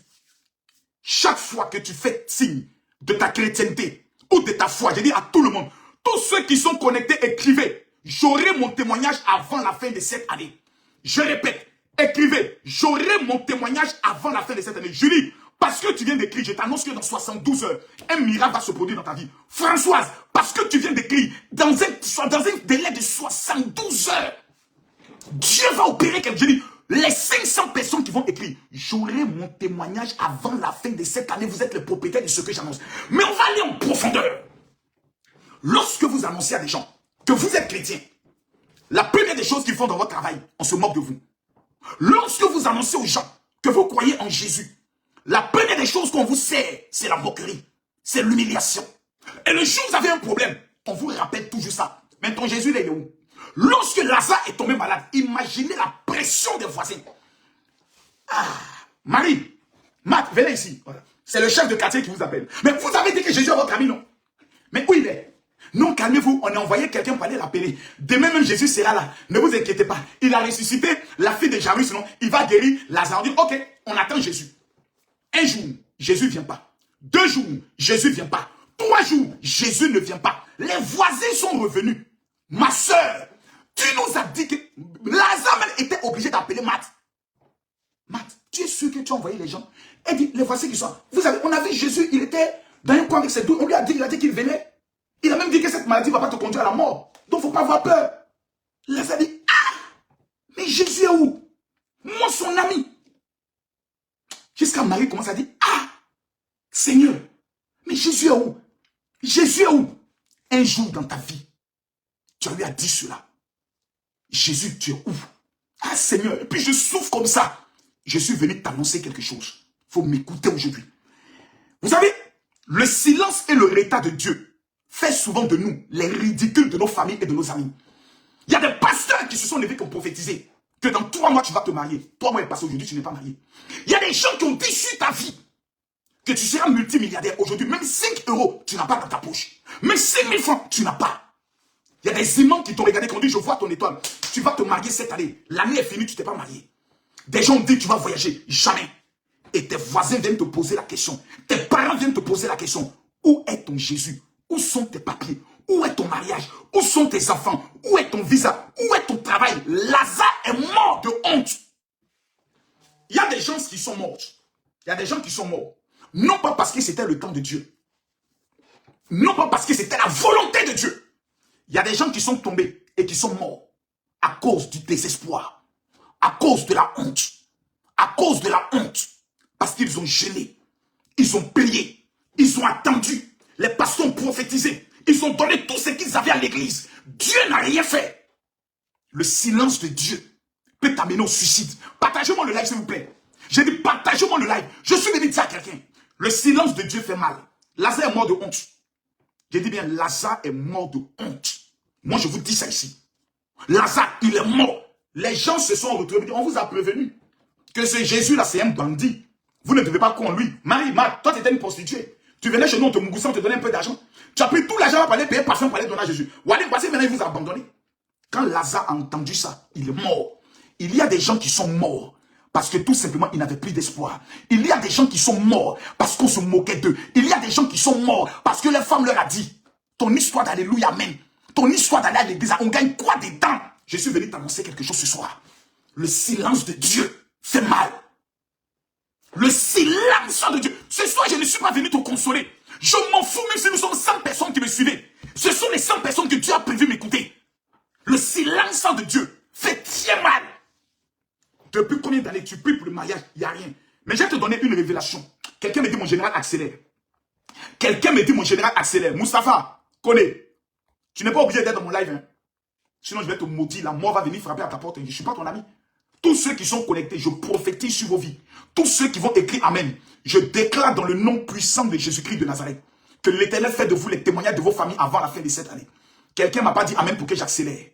Chaque fois que tu fais signe de ta chrétienté ou de ta foi, je dis à tout le monde, tous ceux qui sont connectés, écrivez, j'aurai mon témoignage avant la fin de cette année. Je répète, écrivez, j'aurai mon témoignage avant la fin de cette année. Julie, parce que tu viens d'écrire, je t'annonce que dans 72 heures, un miracle va se produire dans ta vie. Françoise, parce que tu viens d'écrire, dans un délai de 72 heures, Dieu va opérer quelque chose. Je dis, les 500 personnes qui vont écrire, j'aurai mon témoignage avant la fin de cette année. Vous êtes les propriétaires de ce que j'annonce. Mais on va aller en profondeur. Lorsque vous annoncez à des gens que vous êtes chrétien, la première des choses qu'ils font dans votre travail, on se moque de vous. Lorsque vous annoncez aux gens que vous croyez en Jésus, la première des choses qu'on vous sert, c'est la moquerie, c'est l'humiliation. Et le jour où vous avez un problème, on vous rappelle toujours ça. Mais ton Jésus, il est où? Lorsque Lazare est tombé malade, imaginez la pression des voisins. Ah, Marie, Matt, venez ici. Voilà. C'est le chef de quartier qui vous appelle. Mais vous avez dit que Jésus est votre ami, non? Mais où il est? Non, calmez-vous, on a envoyé quelqu'un pour aller l'appeler. Demain même, Jésus sera là. Ne vous inquiétez pas. Il a ressuscité la fille de Jairus, non? Il va guérir Lazare. On dit, ok, on attend Jésus. Un jour, Jésus ne vient pas. 2 jours, Jésus ne vient pas. 3 jours, Jésus ne vient pas. Les voisins sont revenus. Ma soeur, tu nous as dit que Lazare était obligé d'appeler Matt. Matt, tu es sûr que tu as envoyé les gens? Et dit, les voisins qui sont... Vous savez, on a vu Jésus, il était dans un coin avec ses doutes. On lui a dit qu'il venait. Il a même dit que cette maladie ne va pas te conduire à la mort. Donc, il ne faut pas avoir peur. Lazare dit, ah, mais Jésus est où? Moi, son ami. Jusqu'à Marie commence à dire, ah, Seigneur, mais Jésus est où? Jésus est où? Un jour dans ta vie, tu lui as dit cela. Jésus, tu es où? Ah, Seigneur, et puis je souffre comme ça. Je suis venu t'annoncer quelque chose. faut m'écouter aujourd'hui. Vous savez, le silence et le retard de Dieu fait souvent de nous les ridicules de nos familles et de nos amis. Il y a des pasteurs qui se sont levés, qui ont prophétisé que dans 3 mois, tu vas te marier. 3 mois est passé, aujourd'hui, tu n'es pas marié. Il y a des gens qui ont dit sur ta vie que tu seras multimilliardaire. Aujourd'hui, même 5 euros, tu n'as pas dans ta poche. Même 5 000 francs, tu n'as pas. Il y a des imams qui t'ont regardé, qui ont dit, je vois ton étoile. Tu vas te marier cette année. L'année est finie, tu t'es pas marié. Des gens ont dit, tu vas voyager. Jamais. Et tes voisins viennent te poser la question. Tes parents viennent te poser la question. Où est ton Jésus? Où sont tes papiers? Où est ton mariage? Où sont tes enfants? Où est ton visa? Où est ton travail? Lazare est mort de honte. Il y a des gens qui sont morts. Il y a des gens qui sont morts. Non pas parce que c'était le temps de Dieu. Non pas parce que c'était la volonté de Dieu. Il y a des gens qui sont tombés et qui sont morts à cause du désespoir, à cause de la honte, à cause de la honte, parce qu'ils ont gêné, ils ont prié, ils ont attendu, les pasteurs ont prophétisé, ils ont donné tout ce qu'ils avaient à l'église. Dieu n'a rien fait. Le silence de Dieu peut t'amener au suicide. Partagez-moi le live s'il vous plaît. J'ai dit partagez-moi le live. Je suis venu dire à quelqu'un, le silence de Dieu fait mal. Lazare est mort de honte. J'ai dit bien, Lazare est mort de honte. Moi, je vous dis ça ici. Lazare, il est mort. Les gens se sont retrouvés. On vous a prévenu que ce Jésus-là, c'est un bandit. Vous ne devez pas croire en lui. Marie, toi, tu étais une prostituée. Tu venais chez nous, on te moussait, on te donnait un peu d'argent. Tu as pris tout l'argent pour aller payer parfum pour aller donner à Jésus. Ou allez passer, maintenant, il vous a abandonné. Quand Lazare a entendu ça, il est mort. Il y a des gens qui sont morts parce que tout simplement, ils n'avaient plus d'espoir. Il y a des gens qui sont morts parce qu'on se moquait d'eux. Il y a des gens qui sont morts parce que les femmes leur a dit, ton histoire d'alléluia, amen. Ton histoire d'aller à l'église, on gagne quoi dedans? Je suis venu t'annoncer quelque chose ce soir. Le silence de Dieu fait mal. Le silence de Dieu. Ce soir, je ne suis pas venu te consoler. Je m'en fous même si nous sommes 100 personnes qui me suivaient. Ce sont les 100 personnes que Dieu a prévu m'écouter. Le silence de Dieu fait très mal. Depuis combien d'années tu pries pour le mariage? Il n'y a rien. Mais je vais te donner une révélation. Quelqu'un me dit, mon général, accélère. Quelqu'un me dit, mon général, accélère. Moustapha, connais. Tu n'es pas obligé d'être dans mon live. Hein. Sinon, je vais te maudire. La mort va venir frapper à ta porte. Je ne suis pas ton ami. Tous ceux qui sont connectés, je prophétise sur vos vies. Tous ceux qui vont écrire Amen. Je déclare dans le nom puissant de Jésus-Christ de Nazareth que l'Éternel fait de vous les témoignages de vos familles avant la fin de cette année. Quelqu'un ne m'a pas dit Amen pour que j'accélère.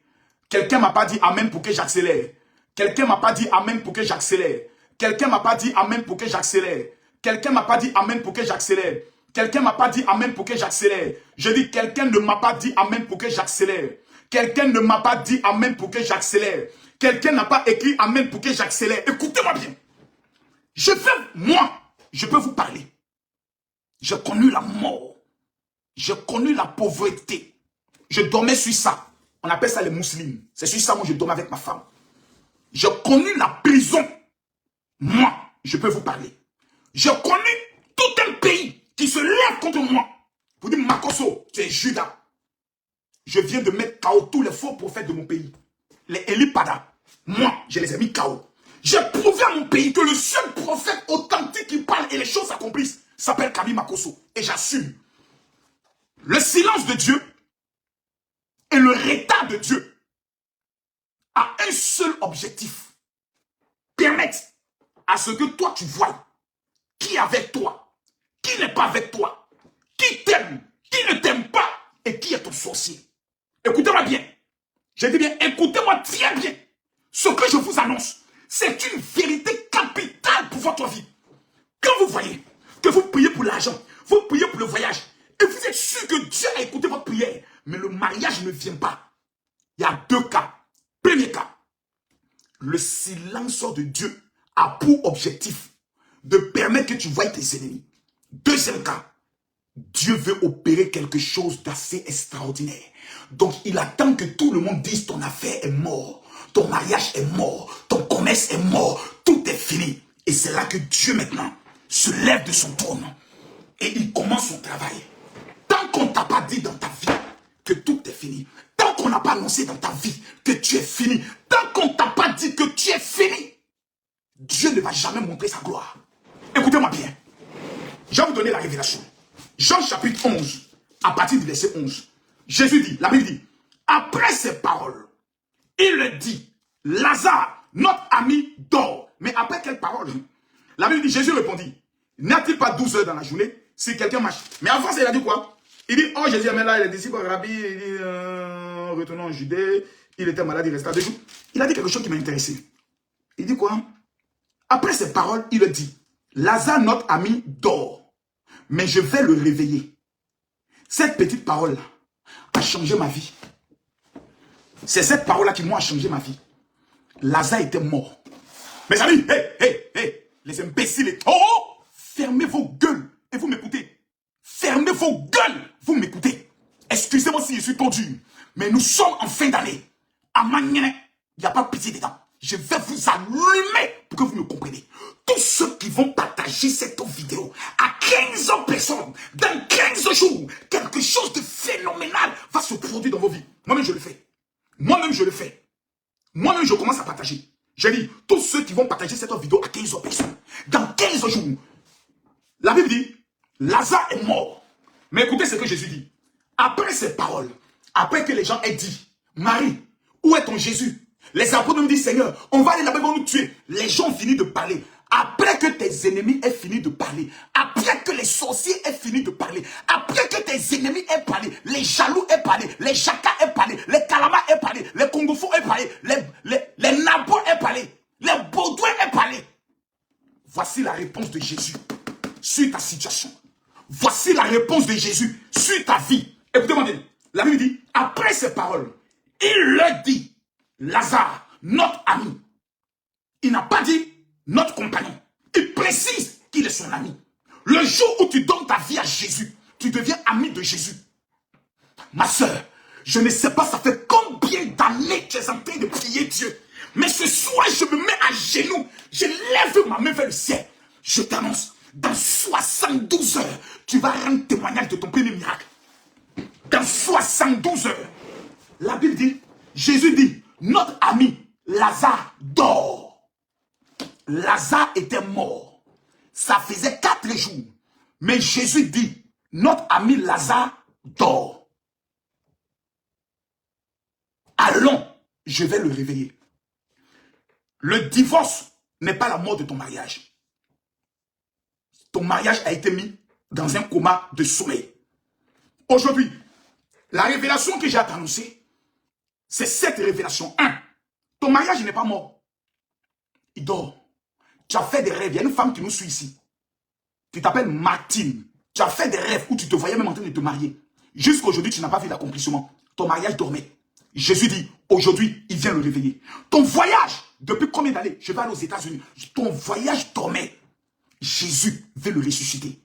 Quelqu'un ne m'a pas dit Amen pour que j'accélère. Quelqu'un ne m'a pas dit Amen pour que j'accélère. Quelqu'un ne m'a pas dit Amen pour que j'accélère. Quelqu'un ne m'a pas dit Amen pour que j'accélère. Quelqu'un ne m'a pas dit Amen pour que j'accélère. Je dis quelqu'un ne m'a pas dit Amen pour que j'accélère. Quelqu'un ne m'a pas dit Amen pour que j'accélère. Quelqu'un n'a pas écrit Amen pour que j'accélère. Écoutez-moi bien. Moi, je peux vous parler. J'ai connu la mort. J'ai connu la pauvreté. Je dormais sur ça. On appelle ça les musulmans. C'est sur ça que je dormais avec ma femme. J'ai connu la prison. Moi, je peux vous parler. J'ai connu tout un pays qui se lève contre moi. Vous dites, Makoso, tu es Judas. Je viens de mettre KO tous les faux prophètes de mon pays. Les Elipada. Moi, je les ai mis KO. J'ai prouvé à mon pays que le seul prophète authentique qui parle et les choses s'accomplissent s'appelle Kabi Makoso. Et j'assume. Le silence de Dieu et le retard de Dieu a un seul objectif. Permettre à ce que toi tu vois qui est avec toi, qui n'est pas avec toi, qui t'aime, qui ne t'aime pas et qui est ton sorcier. Écoutez-moi bien. Je dis bien, écoutez-moi très bien. Ce que je vous annonce, c'est une vérité capitale pour votre vie. Quand vous voyez que vous priez pour l'argent, vous priez pour le voyage, et vous êtes sûr que Dieu a écouté votre prière, mais le mariage ne vient pas. Il y a 2 cas. Premier cas, le silence de Dieu a pour objectif de permettre que tu voies tes ennemis. Deuxième cas, Dieu veut opérer quelque chose d'assez extraordinaire. Donc, il attend que tout le monde dise ton affaire est mort, ton mariage est mort, ton commerce est mort, tout est fini. Et c'est là que Dieu maintenant se lève de son trône et il commence son travail. Tant qu'on ne t'a pas dit dans ta vie que tout est fini, tant qu'on n'a pas annoncé dans ta vie que tu es fini, tant qu'on ne t'a pas dit que tu es fini, Dieu ne va jamais montrer sa gloire. Écoutez-moi bien. Je vais vous donner la révélation. Jean chapitre 11, à partir du verset 11. Jésus dit, la Bible dit, après ces paroles, il le dit, Lazare, notre ami, dort. Mais après quelle parole? La Bible dit, Jésus répondit, N'a-t-il pas 12 heures dans la journée si quelqu'un marche? Mais en France, il a dit quoi? Il dit, oh Jésus, mais là, les disciples, Rabbi, il dit, retournons en Judée, il était malade, il resta 2 jours. Il a dit quelque chose qui m'a intéressé. Il dit quoi? Après ces paroles, il dit, Lazare, notre ami, dort, mais je vais le réveiller. Cette petite parole-là a changé ma vie. C'est cette parole-là qui m'a changé ma vie. Lazare était mort. Mes amis, les imbéciles, fermez vos gueules et vous m'écoutez. Fermez vos gueules, vous m'écoutez. Excusez-moi si je suis trop dur, mais nous sommes en fin d'année. À Magnan, il n'y a pas de pitié dedans. Je vais vous allumer pour que vous me compreniez. Tous ceux qui vont partager cette vidéo à 15 personnes, dans 15 jours, quelque chose de phénoménal va se produire dans vos vies. Moi-même, je le fais. Moi-même, je le fais. Moi-même, je commence à partager. J'ai dit, tous ceux qui vont partager cette vidéo à 15 personnes, dans 15 jours, la Bible dit, Lazare est mort. Mais écoutez ce que Jésus dit. Après ces paroles, après que les gens aient dit, Marie, où est ton Jésus? Les apôtres me disent, Seigneur, on va aller là-bas, ils vont nous tuer. Les gens ont fini de parler. Après que tes ennemis aient fini de parler, après que les sorciers aient fini de parler, après que tes ennemis aient parlé, les jaloux aient parlé, les chakas aient parlé, les calamars aient parlé, les kongofos aient parlé, les nabos aient parlé, les baudouins aient parlé. Voici la réponse de Jésus sur ta situation. Voici la réponse de Jésus sur ta vie. Écoutez-moi bien. La Bible dit, après ces paroles, il leur dit, Lazare, notre ami. Il n'a pas dit notre compagnon. Il précise qu'il est son ami. Le jour où tu donnes ta vie à Jésus, tu deviens ami de Jésus. Ma soeur, je ne sais pas ça fait combien d'années que tu es en train de prier Dieu. Mais ce soir, je me mets à genoux. Je lève ma main vers le ciel. Je t'annonce, dans 72 heures, tu vas rendre témoignage de ton premier miracle. Dans 72 heures. La Bible dit, Jésus dit, notre ami Lazare dort. Lazare était mort. Ça faisait 4 jours. Mais Jésus dit, notre ami Lazare dort. Allons, je vais le réveiller. Le divorce n'est pas la mort de ton mariage. Ton mariage a été mis dans un coma de sommeil. Aujourd'hui, la révélation que j'ai à t'annoncer, c'est cette révélation. 1. Ton mariage n'est pas mort. Il dort. Tu as fait des rêves. Il y a une femme qui nous suit ici. Tu t'appelles Martine. Tu as fait des rêves où tu te voyais même en train de te marier. Jusqu'à aujourd'hui, tu n'as pas vu l'accomplissement. Ton mariage dormait. Jésus dit, aujourd'hui, il vient le réveiller. Ton voyage, depuis combien d'années? Je vais aller aux États-Unis. Ton voyage dormait. Jésus veut le ressusciter.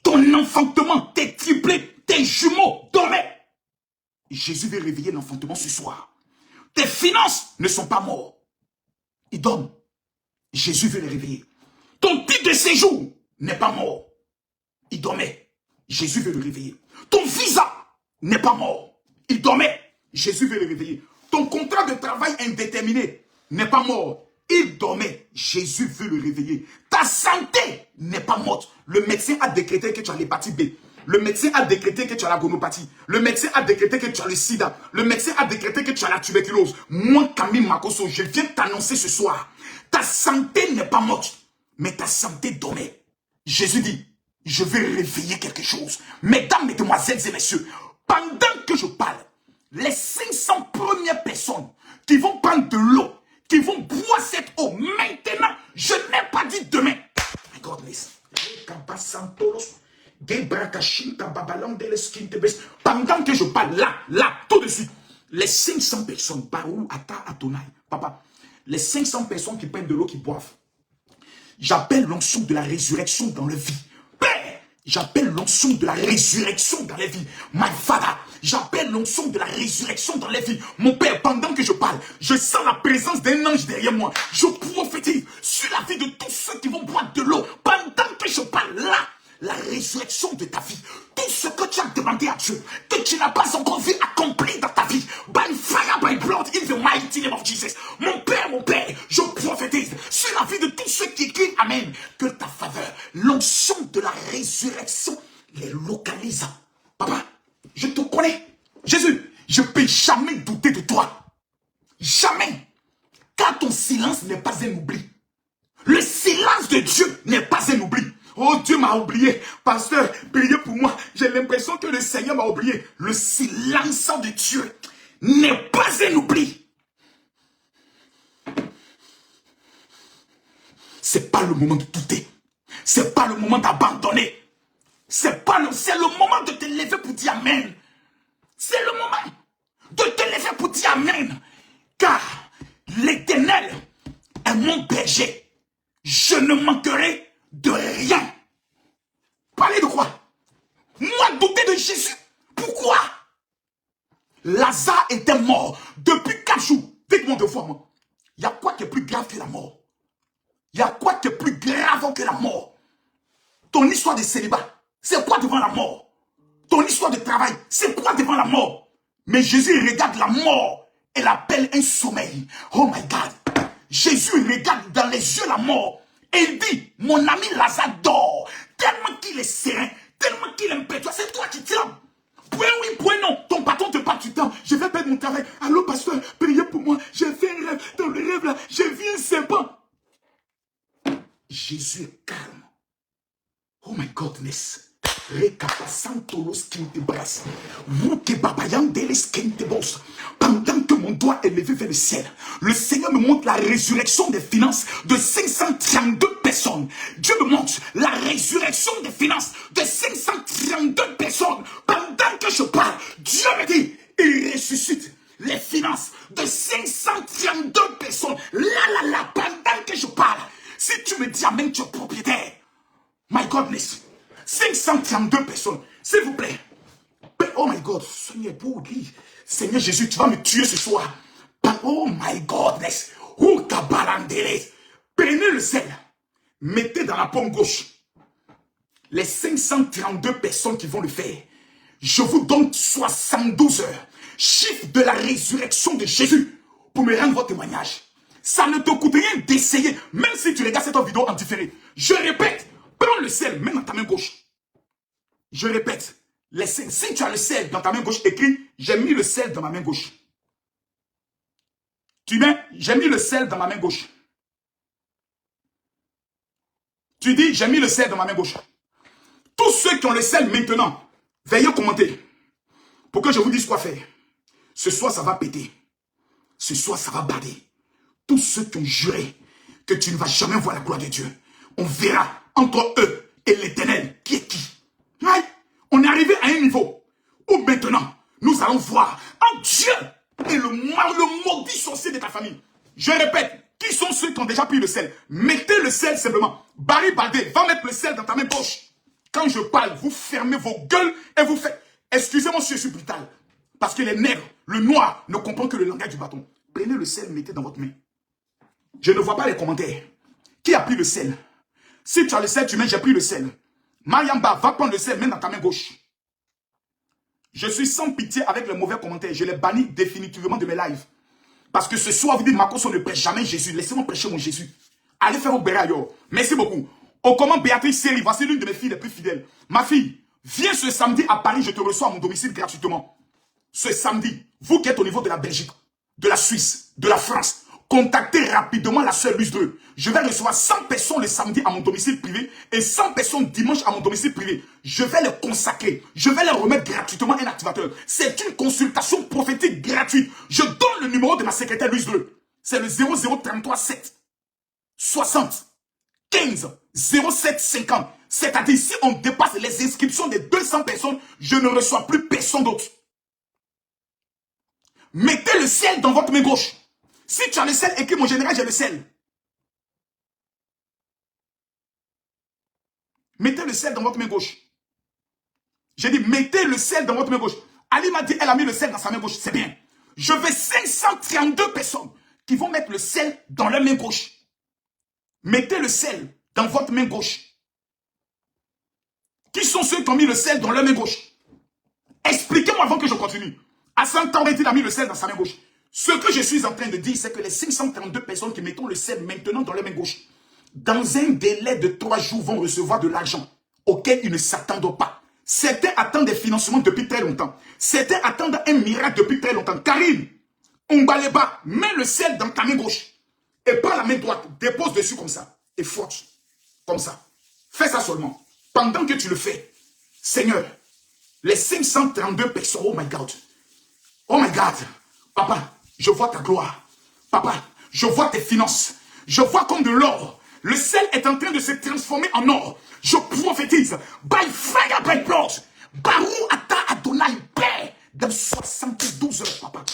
Ton enfantement, tes triplés, tes jumeaux dormaient. Jésus veut réveiller l'enfantement ce soir. Tes finances ne sont pas mortes. Ils dorment. Jésus veut les réveiller. Ton titre de séjour n'est pas mort. Il dormait. Jésus veut le réveiller. Ton visa n'est pas mort. Il dormait. Jésus veut le réveiller. Ton contrat de travail indéterminé n'est pas mort. Il dormait. Jésus veut le réveiller. Ta santé n'est pas morte. Le médecin a décrété que tu as l'hépatite B. Le médecin a décrété que tu as la gonopathie. Le médecin a décrété que tu as le sida. Le médecin a décrété que tu as la tuberculose. Moi, Camille Makoso, je viens t'annoncer ce soir. Ta santé n'est pas morte, mais ta santé dormait. Jésus dit, je vais réveiller quelque chose. Mesdames, mesdemoiselles et messieurs, pendant que je parle, les 500 premières personnes qui vont prendre de l'eau, qui vont boire cette eau maintenant, je n'ai pas dit demain. God bless. Pendant que je parle, là, tout de suite, les 500 personnes, Barou, Ata, Atonai, papa, les 500 personnes qui prennent de l'eau, qui boivent, j'appelle l'onction de la résurrection dans leur vie. Père, j'appelle l'onction de la résurrection dans les vies. My Father, j'appelle l'onction de la résurrection dans les vies. Mon Père, pendant que je parle, je sens la présence d'un ange derrière moi. Je prophétise sur la vie de tous ceux qui vont boire de l'eau. Pendant que je parle là, la résurrection de ta vie, tout ce que tu as demandé à Dieu, que tu n'as pas encore vu accompli dans ta vie, by fire, by blood, in the mighty name of Jesus. Mon Père, je prophétise sur la vie de tous ceux qui écrivent Amen, que ta faveur, l'onction de la résurrection les localise. Papa, je te connais. Jésus, je ne peux jamais douter de toi. Jamais. Car ton silence n'est pas un oubli. Le silence de Dieu n'est pas un oubli. Oh, Dieu m'a oublié. Pasteur, priez pour moi. J'ai l'impression que le Seigneur m'a oublié. Le silence de Dieu n'est pas un oubli. C'est pas le moment de douter. C'est pas le moment d'abandonner. C'est le moment de te lever pour dire Amen. C'est le moment de te lever pour dire Amen. Car l'Éternel est mon berger. Je ne manquerai de rien. Parlez de quoi? Moi, douter de Jésus. Pourquoi? Lazare était mort depuis 4 jours. Dites-moi deux fois, moi. Il y a quoi qui est plus grave que la mort? Il y a quoi qui est plus grave que la mort? Ton histoire de célibat, c'est quoi devant la mort? Ton histoire de travail, c'est quoi devant la mort? Mais Jésus regarde la mort et l'appelle un sommeil. Oh my God. Jésus regarde dans les yeux la mort et il dit, mon ami Lazare dort. Tellement qu'il est serein, tellement qu'il est impétueux. C'est toi qui tiens. Point oui, point non. Ton patron te parle du temps. Je vais perdre mon travail. Allô, pasteur, priez pour moi. J'ai fait un rêve. Dans le rêve là, j'ai vu un serpent. Jésus est calme. Oh my godness. Pendant que mon doigt est levé vers le ciel, le Seigneur me montre la résurrection des finances de 532 personnes. Dieu me montre la résurrection des finances de 532 personnes. Pendant que je parle, Dieu me dit, il ressuscite les finances de 532 personnes. Là, pendant que je parle, si tu me dis Amen, tu es propriétaire. My godness. 532 personnes. S'il vous plaît. Oh my God. Seigneur, pour lui. Seigneur Jésus, tu vas me tuer ce soir. Oh my godness. Prenez le sel. Mettez dans la paume gauche. Les 532 personnes qui vont le faire. Je vous donne 72 heures. Chiffre de la résurrection de Jésus. Pour me rendre votre témoignage. Ça ne te coûte rien d'essayer. Même si tu regardes cette vidéo en différé. Je répète. Prends le sel, même dans ta main gauche. Je répète, si tu as le sel dans ta main gauche, écris, j'ai mis le sel dans ma main gauche. Tu mets, j'ai mis le sel dans ma main gauche. Tu dis, j'ai mis le sel dans ma main gauche. Tous ceux qui ont le sel maintenant, veuillez commenter. Pour que je vous dise quoi faire. Ce soir, ça va péter. Ce soir, ça va bader. Tous ceux qui ont juré que tu ne vas jamais voir la gloire de Dieu, on verra entre eux et l'Éternel qui est qui. Ouais. On est arrivé à un niveau où maintenant, nous allons voir en Dieu et le maudit sorcier de ta famille. Je répète, qui sont ceux qui ont déjà pris le sel? Mettez le sel simplement. Barry Baldé, va mettre le sel dans ta main gauche. Quand je parle, vous fermez vos gueules et vous faites. Excusez-moi si je suis brutal. Parce que les nègres, le noir, ne comprennent que le langage du bâton. Prenez le sel, mettez dans votre main. Je ne vois pas les commentaires. Qui a pris le sel? Si tu as le sel, tu mets, j'ai pris le sel. Mariamba, va prendre le sel, mets dans ta main gauche. Je suis sans pitié avec les mauvais commentaires. Je les bannis définitivement de mes lives. Parce que ce soir, vous dites, Marcos, on ne prêche jamais Jésus. Laissez-moi prêcher mon Jésus. Allez faire vos béras ailleurs. Merci beaucoup. Au comment Béatrice Série, voici l'une de mes filles les plus fidèles. Ma fille, viens ce samedi à Paris, je te reçois à mon domicile gratuitement. Ce samedi, vous qui êtes au niveau de la Belgique, de la Suisse, de la France, contactez rapidement la sœur Luce 2. Je vais recevoir 100 personnes le samedi à mon domicile privé et 100 personnes dimanche à mon domicile privé. Je vais les consacrer. Je vais leur remettre gratuitement un activateur. C'est une consultation prophétique gratuite. Je donne le numéro de ma secrétaire Luce 2. C'est le 0033 7 60 15 07 50. C'est-à-dire, si on dépasse les inscriptions des 200 personnes, je ne reçois plus personne d'autre. Mettez le ciel dans votre main gauche. Si tu as le sel, écris mon général, j'ai le sel. Mettez le sel dans votre main gauche. J'ai dit, mettez le sel dans votre main gauche. Ali m'a dit, elle a mis le sel dans sa main gauche. C'est bien. Je veux 532 personnes qui vont mettre le sel dans leur main gauche. Mettez le sel dans votre main gauche. Qui sont ceux qui ont mis le sel dans leur main gauche? Expliquez-moi avant que je continue. Hassan Tawreti a mis le sel dans sa main gauche. Ce que je suis en train de dire, c'est que les 532 personnes qui mettent le sel maintenant dans leur main gauche, dans un délai de 3 jours, vont recevoir de l'argent auquel ils ne s'attendent pas. Certains attendent des financements depuis très longtemps. Certains attendent un miracle depuis très longtemps. Karim, Umbaleba, mets le sel dans ta main gauche. Et prends la main droite, dépose dessus comme ça. Et force. Comme ça. Fais ça seulement. Pendant que tu le fais, Seigneur, les 532 personnes, oh my God. Oh my God. Papa, je vois ta gloire. Papa, je vois tes finances. Je vois comme de l'or. Le sel est en train de se transformer en or. Je prophétise. By fire, by blood. Barou Ata Adonai, Père. Dans 72 heures, papa.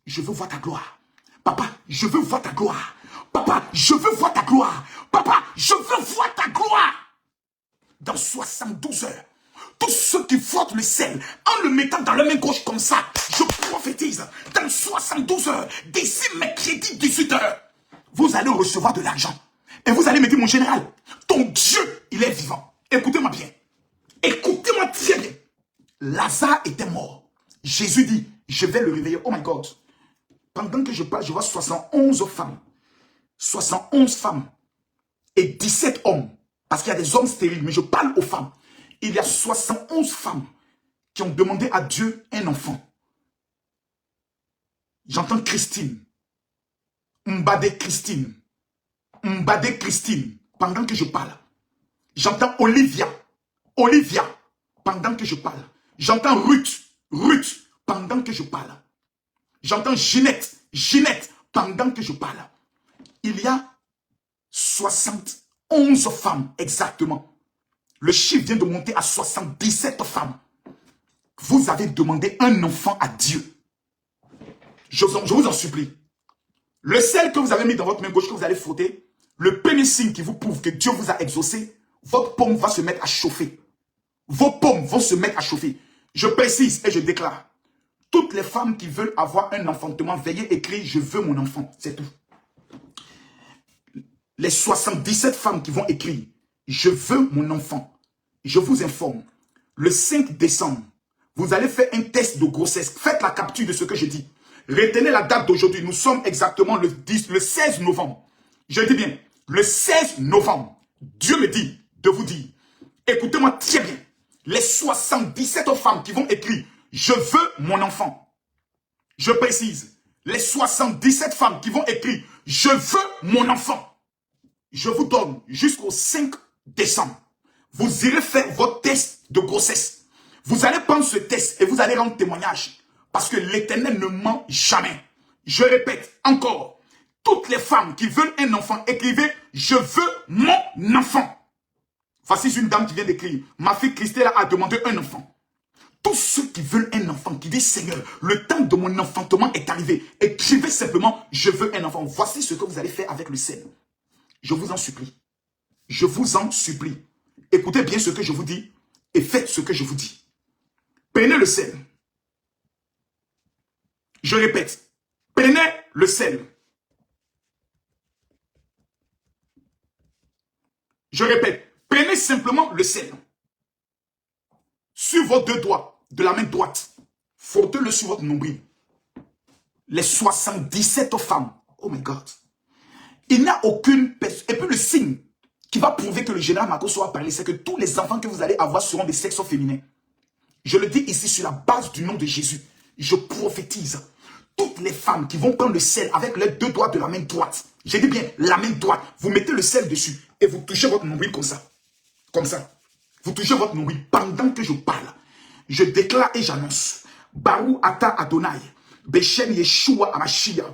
Je veux voir ta gloire. Papa, je veux voir ta gloire. Papa, je veux voir ta gloire. Papa, je veux voir ta gloire. Dans 72 heures. Tous ceux qui frottent le sel, en le mettant dans la main gauche comme ça, je prophétise, dans 72 heures, d'ici mercredi 18 heures, vous allez recevoir de l'argent. Et vous allez me dire, mon général, ton Dieu, il est vivant. Écoutez-moi bien. Écoutez-moi très bien. Lazare était mort. Jésus dit, je vais le réveiller. Oh my God. Pendant que je parle, je vois 71 femmes. 71 femmes. Et 17 hommes. Parce qu'il y a des hommes stériles, mais je parle aux femmes. Il y a 71 femmes qui ont demandé à Dieu un enfant. J'entends Christine. Mbade Christine. Mbade Christine. Pendant que je parle. J'entends Olivia. Olivia. Pendant que je parle. J'entends Ruth. Ruth. Pendant que je parle. J'entends Ginette. Ginette. Pendant que je parle. Il y a 71 femmes exactement. Le chiffre vient de monter à 77 femmes. Vous avez demandé un enfant à Dieu. Je vous en supplie. Le sel que vous avez mis dans votre main gauche, que vous allez frotter, le premier signe qui vous prouve que Dieu vous a exaucé, votre paume va se mettre à chauffer. Vos paumes vont se mettre à chauffer. Je précise et je déclare. Toutes les femmes qui veulent avoir un enfantement, veuillez écrire « Je veux mon enfant ». C'est tout. Les 77 femmes qui vont écrire « Je veux mon enfant ». Je vous informe. Le 5 décembre, vous allez faire un test de grossesse. Faites la capture de ce que je dis. Retenez la date d'aujourd'hui. Nous sommes exactement le 16 novembre. Je dis bien, le 16 novembre. Dieu me dit de vous dire, écoutez-moi très bien. Les 77 femmes qui vont écrire, je veux mon enfant. Je précise, les 77 femmes qui vont écrire, je veux mon enfant. Je vous donne jusqu'au 5 décembre. Vous irez faire votre test de grossesse. Vous allez prendre ce test et vous allez rendre témoignage. Parce que l'Éternel ne ment jamais. Je répète encore. Toutes les femmes qui veulent un enfant, écrivez « Je veux mon enfant ». Voici une dame qui vient d'écrire « Ma fille Christelle a demandé un enfant ». Tous ceux qui veulent un enfant, qui disent « Seigneur, le temps de mon enfantement est arrivé », écrivez simplement « Je veux un enfant ». Voici ce que vous allez faire avec le sel. Je vous en supplie. Je vous en supplie. Écoutez bien ce que je vous dis et faites ce que je vous dis. Prenez le sel. Je répète. Prenez le sel. Je répète. Prenez simplement le sel. Sur vos deux doigts de la main droite. Frottez-le sur votre nombril. Les 77 femmes. Oh my God. Il n'y a aucune personne. Et puis le signe qui va prouver que le général Makosso a parlé, c'est que tous les enfants que vous allez avoir seront des sexes féminins. Je le dis ici sur la base du nom de Jésus. Je prophétise. Toutes les femmes qui vont prendre le sel avec les deux doigts de la main droite. J'ai dit bien la main droite. Vous mettez le sel dessus et vous touchez votre nombril comme ça. Comme ça. Vous touchez votre nombril pendant que je parle. Je déclare et j'annonce. Barou Ata Adonai. Beshem Yeshua Amashia.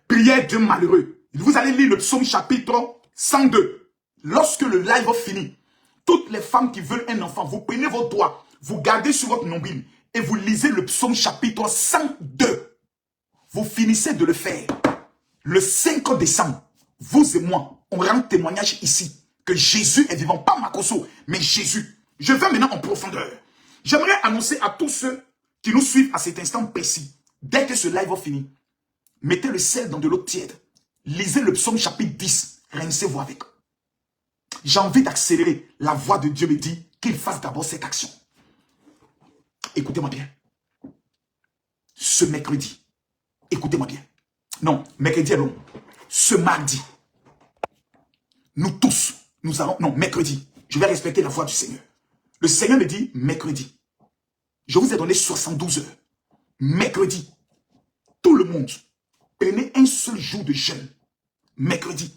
Prière d'un malheureux. Vous allez lire le psaume chapitre 102. Lorsque le live finit, toutes les femmes qui veulent un enfant, vous prenez vos doigts, vous gardez sur votre nombril et vous lisez le psaume chapitre 102. Vous finissez de le faire. Le 5 décembre, vous et moi, on rend témoignage ici que Jésus est vivant. Pas Makosso, mais Jésus. Je vais maintenant en profondeur. J'aimerais annoncer à tous ceux qui nous suivent à cet instant précis, dès que ce live finit, mettez le sel dans de l'eau tiède. Lisez le psaume chapitre 10. Rincez-vous avec. J'ai envie d'accélérer. La voix de Dieu me dit qu'il fasse d'abord cette action. Écoutez-moi bien. Ce mercredi, écoutez-moi bien. Non, mercredi est long. Ce mardi, nous tous, nous allons... Non, mercredi, je vais respecter la voix du Seigneur. Le Seigneur me dit mercredi. Je vous ai donné 72 heures. Mercredi, tout le monde, prenez un seul jour de jeûne. Mercredi,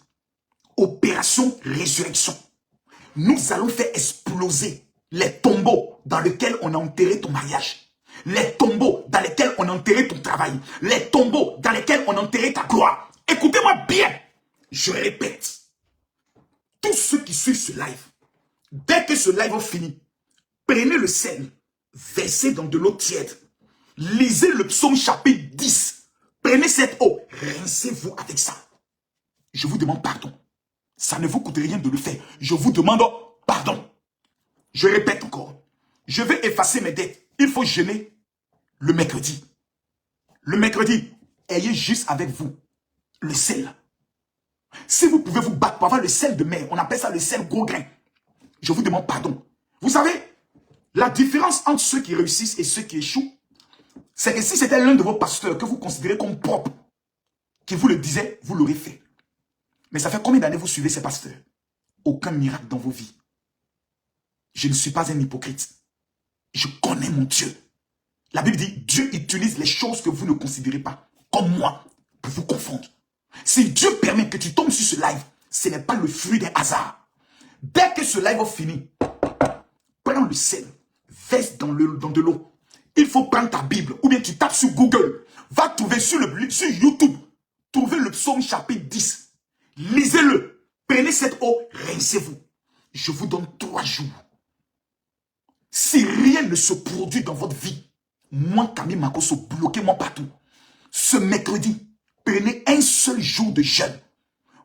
opération résurrection. Nous allons faire exploser les tombeaux dans lesquels on a enterré ton mariage. Les tombeaux dans lesquels on a enterré ton travail. Les tombeaux dans lesquels on a enterré ta gloire. Écoutez-moi bien. Je répète. Tous ceux qui suivent ce live, dès que ce live finit, prenez le sel, versez dans de l'eau tiède. Lisez le psaume chapitre 10. Prenez cette eau, rincez-vous avec ça. Je vous demande pardon. Ça ne vous coûte rien de le faire. Je vous demande pardon. Je répète encore. Je vais effacer mes dettes. Il faut jeûner le mercredi. Le mercredi, ayez juste avec vous le sel. Si vous pouvez vous battre pour avoir le sel de mer, on appelle ça le sel gros grain. Je vous demande pardon. Vous savez, la différence entre ceux qui réussissent et ceux qui échouent, c'est que si c'était l'un de vos pasteurs que vous considérez comme propre, qui vous le disait, vous l'aurez fait. Mais ça fait combien d'années vous suivez ces pasteurs? Aucun miracle dans vos vies. Je ne suis pas un hypocrite. Je connais mon Dieu. La Bible dit, Dieu utilise les choses que vous ne considérez pas, comme moi, pour vous confondre. Si Dieu permet que tu tombes sur ce live, ce n'est pas le fruit des hasards. Dès que ce live finit, prends le sel, verse dans de l'eau. Il faut prendre ta Bible, ou bien tu tapes sur Google, va trouver sur YouTube, trouvez le psaume chapitre 10. Lisez-le, prenez cette eau, rincez-vous. Je vous donne 3 jours. Si rien ne se produit dans votre vie, moi, Camille Makosso, bloquez-moi partout. Ce mercredi, prenez un seul jour de jeûne.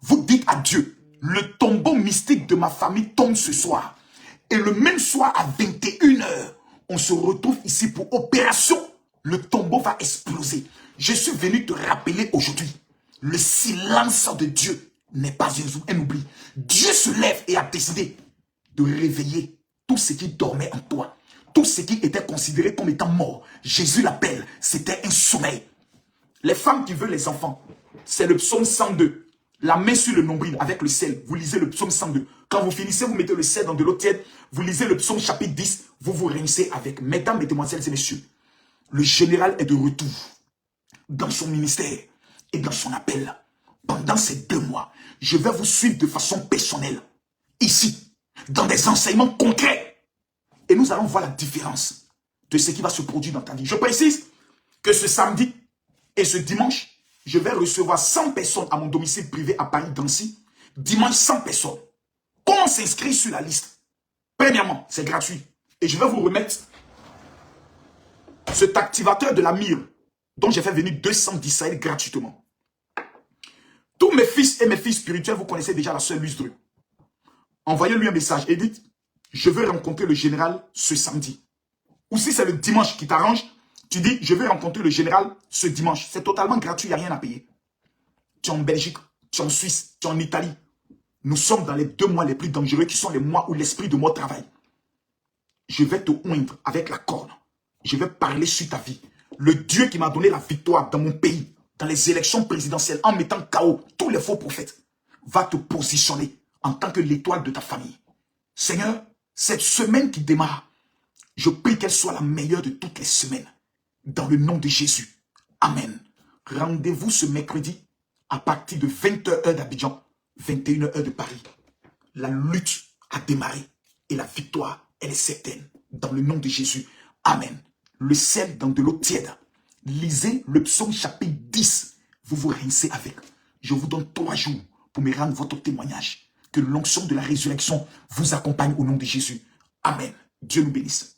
Vous dites à Dieu, le tombeau mystique de ma famille tombe ce soir. Et le même soir à 21 h, on se retrouve ici pour opération. Le tombeau va exploser. Je suis venu te rappeler aujourd'hui, le silence de Dieu n'est pas un oubli. Dieu se lève et a décidé de réveiller tout ce qui dormait en toi. Tout ce qui était considéré comme étant mort. Jésus l'appelle, c'était un sommeil. Les femmes qui veulent les enfants, c'est le psaume 102. La main sur le nombril avec le sel. Vous lisez le psaume 102. Quand vous finissez, vous mettez le sel dans de l'eau tiède. Vous lisez le psaume chapitre 10. Vous vous rincez avec. Mesdames, mesdemoiselles et messieurs, le général est de retour dans son ministère et dans son appel. Pendant ces 2 mois, je vais vous suivre de façon personnelle. Ici, dans des enseignements concrets. Et nous allons voir la différence de ce qui va se produire dans ta vie. Je précise que ce samedi et ce dimanche, je vais recevoir 100 personnes à mon domicile privé à Paris-Dancy. Dimanche, 100 personnes. Comment s'inscrire sur la liste? Premièrement, c'est gratuit. Et je vais vous remettre cet activateur de la mire dont j'ai fait venir 200 d'Israël gratuitement. Tous mes fils et mes filles spirituels, vous connaissez déjà la sœur Lusdru. Envoyez-lui un message et dites, je veux rencontrer le général ce samedi. Ou si c'est le dimanche qui t'arrange, tu dis, je vais rencontrer le général ce dimanche. C'est totalement gratuit, il n'y a rien à payer. Tu es en Belgique, tu es en Suisse, tu es en Italie. Nous sommes dans les 2 mois les plus dangereux qui sont les mois où l'esprit de mort travaille. Je vais te oindre avec la corne. Je vais parler sur ta vie. Le Dieu qui m'a donné la victoire dans mon pays, dans les élections présidentielles, en mettant KO tous les faux prophètes, va te positionner en tant que l'étoile de ta famille. Seigneur, cette semaine qui démarre, je prie qu'elle soit la meilleure de toutes les semaines. Dans le nom de Jésus. Amen. Rendez-vous ce mercredi à partir de 20 h heure d'Abidjan, 21 h heure de Paris. La lutte a démarré et la victoire, elle est certaine. Dans le nom de Jésus. Amen. Le sel dans de l'eau tiède. Lisez le psaume chapitre 10. Vous vous rincez avec. Je vous donne 3 jours pour me rendre votre témoignage. Que l'onction de la résurrection vous accompagne au nom de Jésus. Amen. Dieu nous bénisse.